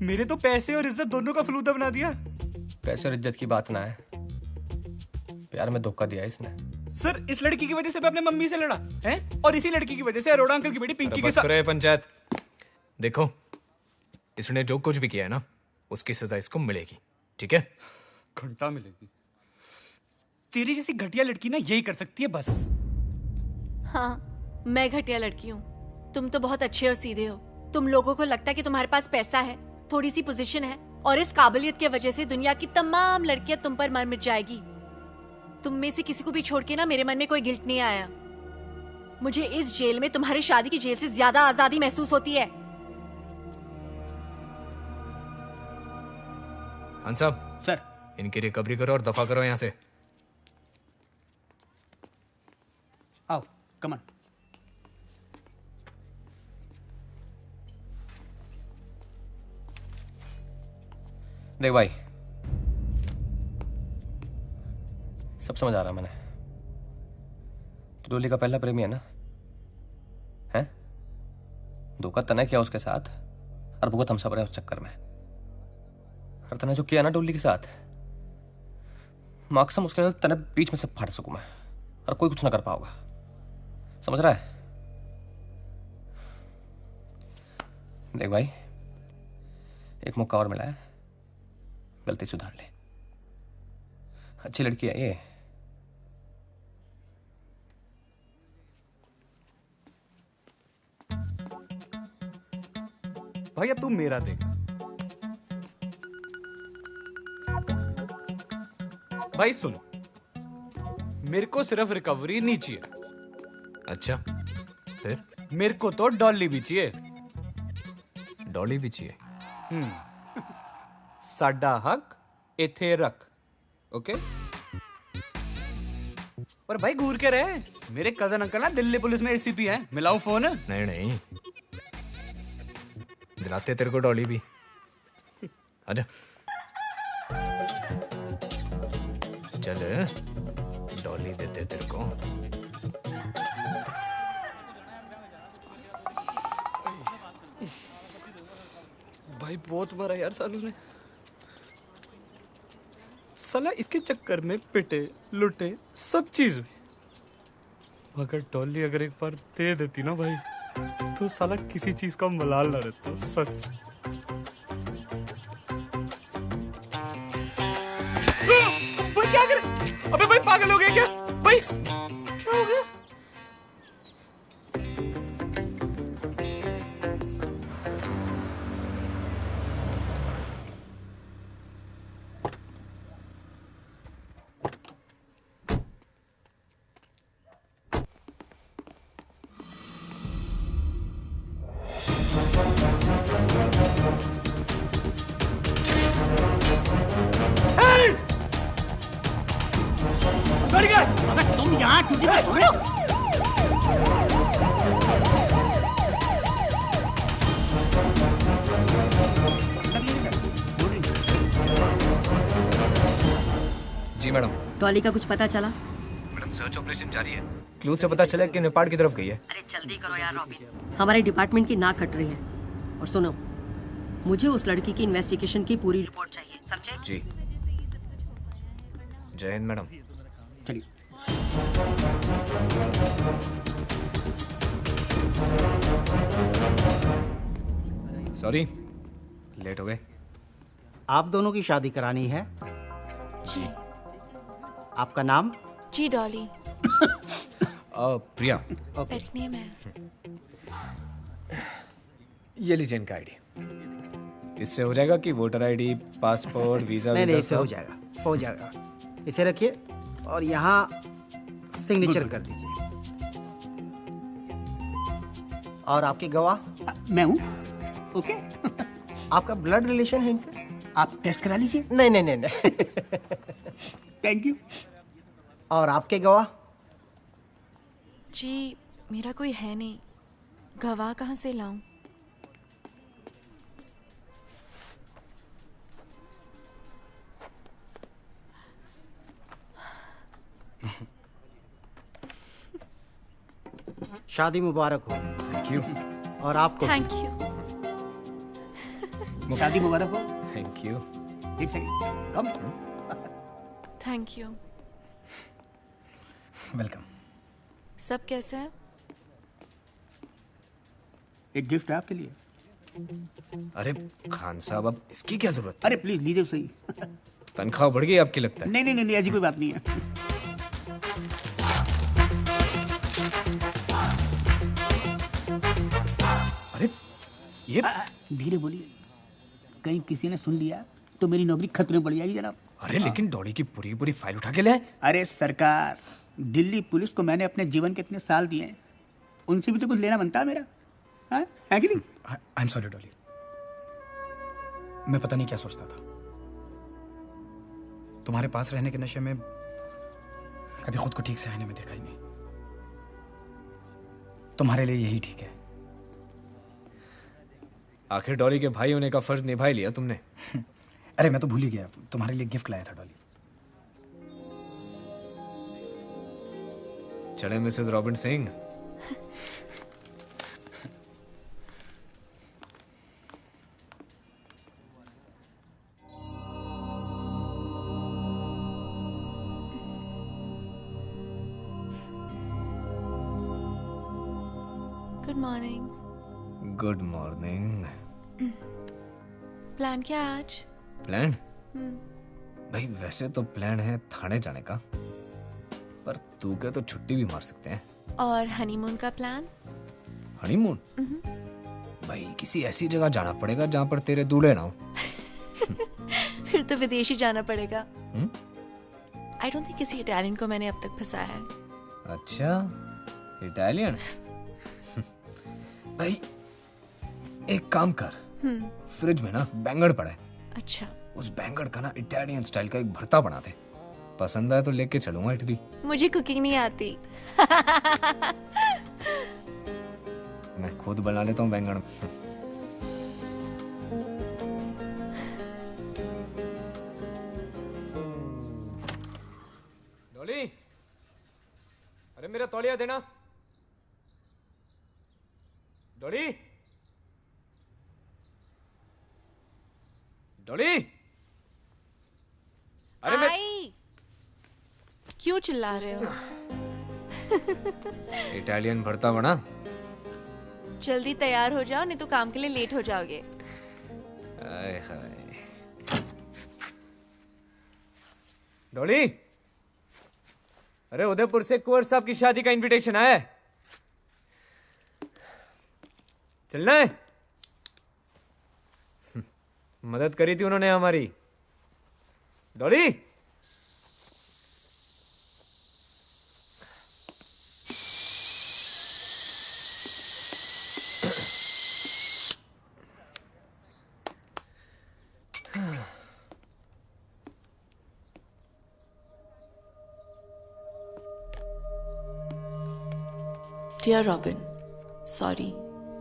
मेरे तो पैसे और इज्जत दोनों का फलूदा बना दिया। पैसे और इज्जत की बात ना है, प्यार में धोखा दिया इसने। सर इस लड़की की वजह से मैं अपने मम्मी से लड़ा है, और इसी लड़की की वजह से अरोड़ा अंकल की बेटी पिंकी के साथ। पंचायत देखो, इसने जो कुछ भी किया है ना, उसकी सजा इसको मिलेगी, ठीक है? घंटा मिलेगी। तेरी जैसी घटिया लड़की ना यही कर सकती है बस। हाँ, मैं घटिया लड़की हूँ। तुम तो बहुत अच्छे और सीधे हो। तुम लोगों को लगता है कि तुम्हारे पास पैसा है, थोड़ी सी पोजीशन है, और इस काबिलियत की वजह से दुनिया की तमाम लड़कियां तुम पर मर मिट जाएगी। तुम में से किसी को भी छोड़ के ना मेरे मन में कोई गिल्ट नहीं आया। मुझे इस जेल में तुम्हारी शादी की जेल से ज्यादा आजादी महसूस होती है। खान साहब, सर, इनकी रिकवरी करो और दफा करो यहाँ से। आओ, कम ऑन। देख भाई, सब समझ आ रहा मैंने। तो डोली का पहला प्रेमी है ना? हैं? धोखा तने किया उसके साथ, और भुगत हम सब रहे उस चक्कर में। और तने जो किया ना डोली के साथ, माकसम उसके अंदर तने बीच में से फाड़ सकूं मैं, और कोई कुछ ना कर पाओगा। समझ रहा है? देख भाई, एक मौका और मिला है, गलती सुधार ले। अच्छी लड़की है ये। भाई अब तू मेरा देख। भाई सुन, मेरे को सिर्फ रिकवरी नहीं चाहिए। अच्छा, फिर? मेरे को तो डॉली भी चाहिए। डॉली भी चाहिए? साडा हक इथे रख, ओके? पर भाई घूर के रहे, मेरे कजन अंकल ना दिल्ली पुलिस में एसीपी हैं। मिलाऊं फोन? नहीं नहीं, दिलाते तेरे को डॉली भी। आजा चल, डॉली देते तेरे को। भाई बहुत मारा यार सालू ने। साला इसके चक्कर में पिटे लुटे सब चीज हुई। मगर डॉली अगर एक बार दे देती ना भाई, तो साला किसी चीज का मलाल ना रहता। सच। भाई क्या कर? अबे भाई पागल हो गए क्या? भाई क्या हो गया? अबे तुम यहाँ टूटी पे सो रहे हो? जी मैडम। डॉली का कुछ पता चला? मैडम सर्च ऑपरेशन जारी है। क्लू से पता चला कि नेपाल की तरफ गई है। अरे जल्दी करो यार रॉबिन, हमारे डिपार्टमेंट की नाक कट रही है। और सुनो, मुझे उस लड़की की इन्वेस्टिगेशन की पूरी रिपोर्ट चाहिए, समझे? जी। जय हिंद मैडम। चलिए। सॉरी, लेट हो गए। आप दोनों की शादी करानी है? जी। आपका नाम? जी डॉली। प्रिया। पेट नेम है। ये लीजिए इनका आईडी। इससे हो जाएगा कि वोटर आईडी, पासपोर्ट, वीजा? नहीं, इससे हो जाएगा, हो जाएगा। इसे रखिए और यहाँ सिग्नेचर कर दीजिए। और आपके गवाह? मैं हूँ। ओके। आपका ब्लड रिलेशन है इनसे? आप टेस्ट करा लीजिए। नहीं नहीं नहीं नहीं। Thank you. और आपके गवाह? जी मेरा कोई है नहीं, गवाह कहाँ से लाऊं? शादी मुबारक हो। Thank you. और आपको थैंक यू। शादी मुबारक हो। Thank you. एक second, come. Thank you. Welcome. सब कैसे हैं? एक गिफ्ट है आपके लिए। अरे खान साहब, अब इसकी क्या जरूरत? अरे प्लीज लीजिए सही। तनख्वाह बढ़ गई आपकी लगता है? नहीं नहीं नहीं, ऐसी कोई बात नहीं है। अरे ये धीरे बोलिए, कहीं किसी ने सुन लिया तो मेरी नौकरी खतरे में पड़ जाएगी जनाब। अरे लेकिन डॉली की पूरी पूरी फाइल उठा के ले। अरे सरकार, दिल्ली पुलिस को मैंने अपने जीवन के इतने साल दिए हैं, उनसे भी तो कुछ लेना बनता है मेरा, हाँ? है कि नहीं? आई एम सॉरी डॉली, मैं पता नहीं क्या सोचता था। तुम्हारे पास रहने के नशे में कभी खुद को ठीक से आईने में देखा ही नहीं। तुम्हारे लिए यही ठीक है। आखिर डॉली के भाई होने का फर्ज निभा ही लिया तुमने। अरे मैं तो भूल ही गया, तुम्हारे लिए गिफ्ट लाया था डॉली। चले Mrs robin Singh. Good morning. Good morning. Plan क्या है आज? प्लान? भाई वैसे तो प्लान है थाने जाने का, पर तू क्या तो छुट्टी भी मार सकते हैं। और हनीमून का प्लान? हनीमून? भाई किसी ऐसी जगह जाना पड़ेगा जहाँ पर तेरे दूल्हे ना हो। फिर तो विदेश ही जाना पड़ेगा। आई डोंट थिंक किसी इटालियन को मैंने अब तक फंसाया है। अच्छा, इटालियन? भाई एक काम कर, फ्रिज में ना बैंगन पड़ा है। अच्छा। उस बैंगन का ना इटालियन स्टाइल का एक भरता बना दे। पसंद आए तो लेके चलूंगा इटली। मुझे कुकिंग नहीं आती। मैं खुद बना लेता हूँ बैंगन। डॉली, अरे मेरा तौलिया देना। डॉली, डॉली, अरे मैं क्यों चिल्ला रहे हो? इटालियन भरता बना। जल्दी तैयार हो जाओ, नहीं तो काम के लिए लेट हो जाओगे। आय हाय। डॉली, अरे उदयपुर से कुंवर साहब की शादी का इनविटेशन आया है, चलना है? मदद करी थी उन्होंने हमारी। Dolly, dear Robin, sorry,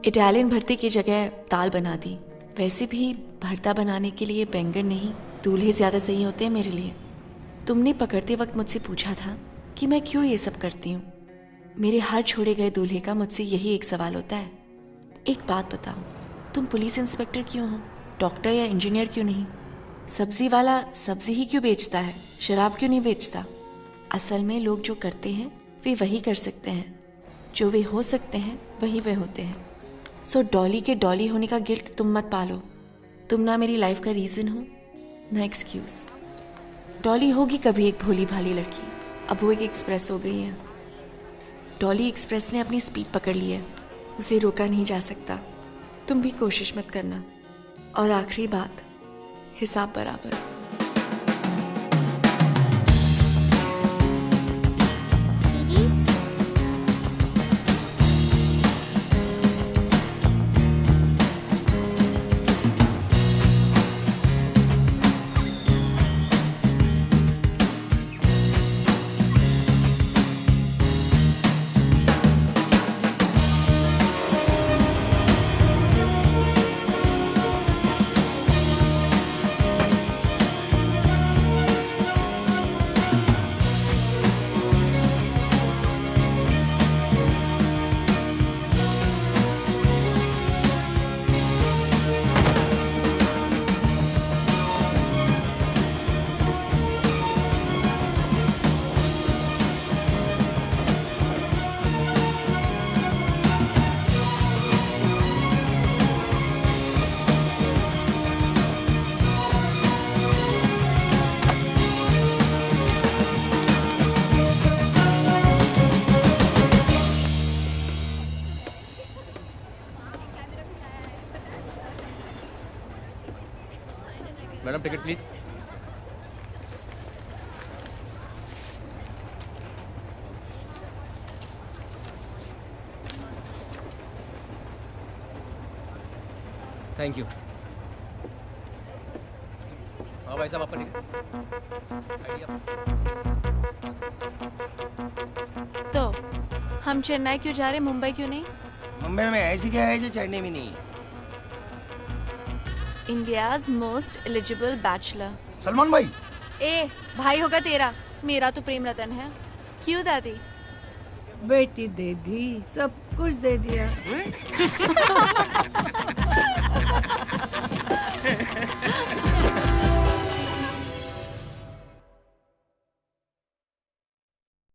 Italian भरते की जगह दाल बना दी। वैसे भी भरता बनाने के लिए बैंगन नहीं, दूल्हे ज्यादा सही होते हैं मेरे लिए। तुमने पकड़ते वक्त मुझसे पूछा था कि मैं क्यों ये सब करती हूँ। मेरे हर छोड़े गए दूल्हे का मुझसे यही एक सवाल होता है, एक बात बताओ, तुम पुलिस इंस्पेक्टर क्यों हो, डॉक्टर या इंजीनियर क्यों नहीं? सब्जी वाला सब्जी ही क्यों बेचता है, शराब क्यों नहीं बेचता? असल में लोग जो करते हैं वे वही कर सकते हैं, जो वे हो सकते हैं वही वे होते हैं। सो डॉली के डॉली होने का गिल्ट तुम मत पालो। तुम ना मेरी लाइफ का रीज़न हो ना एक्सक्यूज। डॉली होगी कभी एक भोली भाली लड़की, अब वो एक एक्सप्रेस हो गई है। डॉली एक्सप्रेस ने अपनी स्पीड पकड़ ली है, उसे रोका नहीं जा सकता। तुम भी कोशिश मत करना। और आखिरी बात, हिसाब बराबर। Madam ticket please. Thank you. हाँ भाई साहब आपका टिकट। तो हम चेन्नई क्यों जा रहे, मुंबई क्यों नहीं? मुंबई में ऐसी क्या है जो चेन्नई में नहीं है? India's most eligible bachelor. Salman भाई। ए भाई होगा तेरा, मेरा तो प्रेम रतन है। क्यों दादी? बेटी दे दी, सब कुछ दे दिया।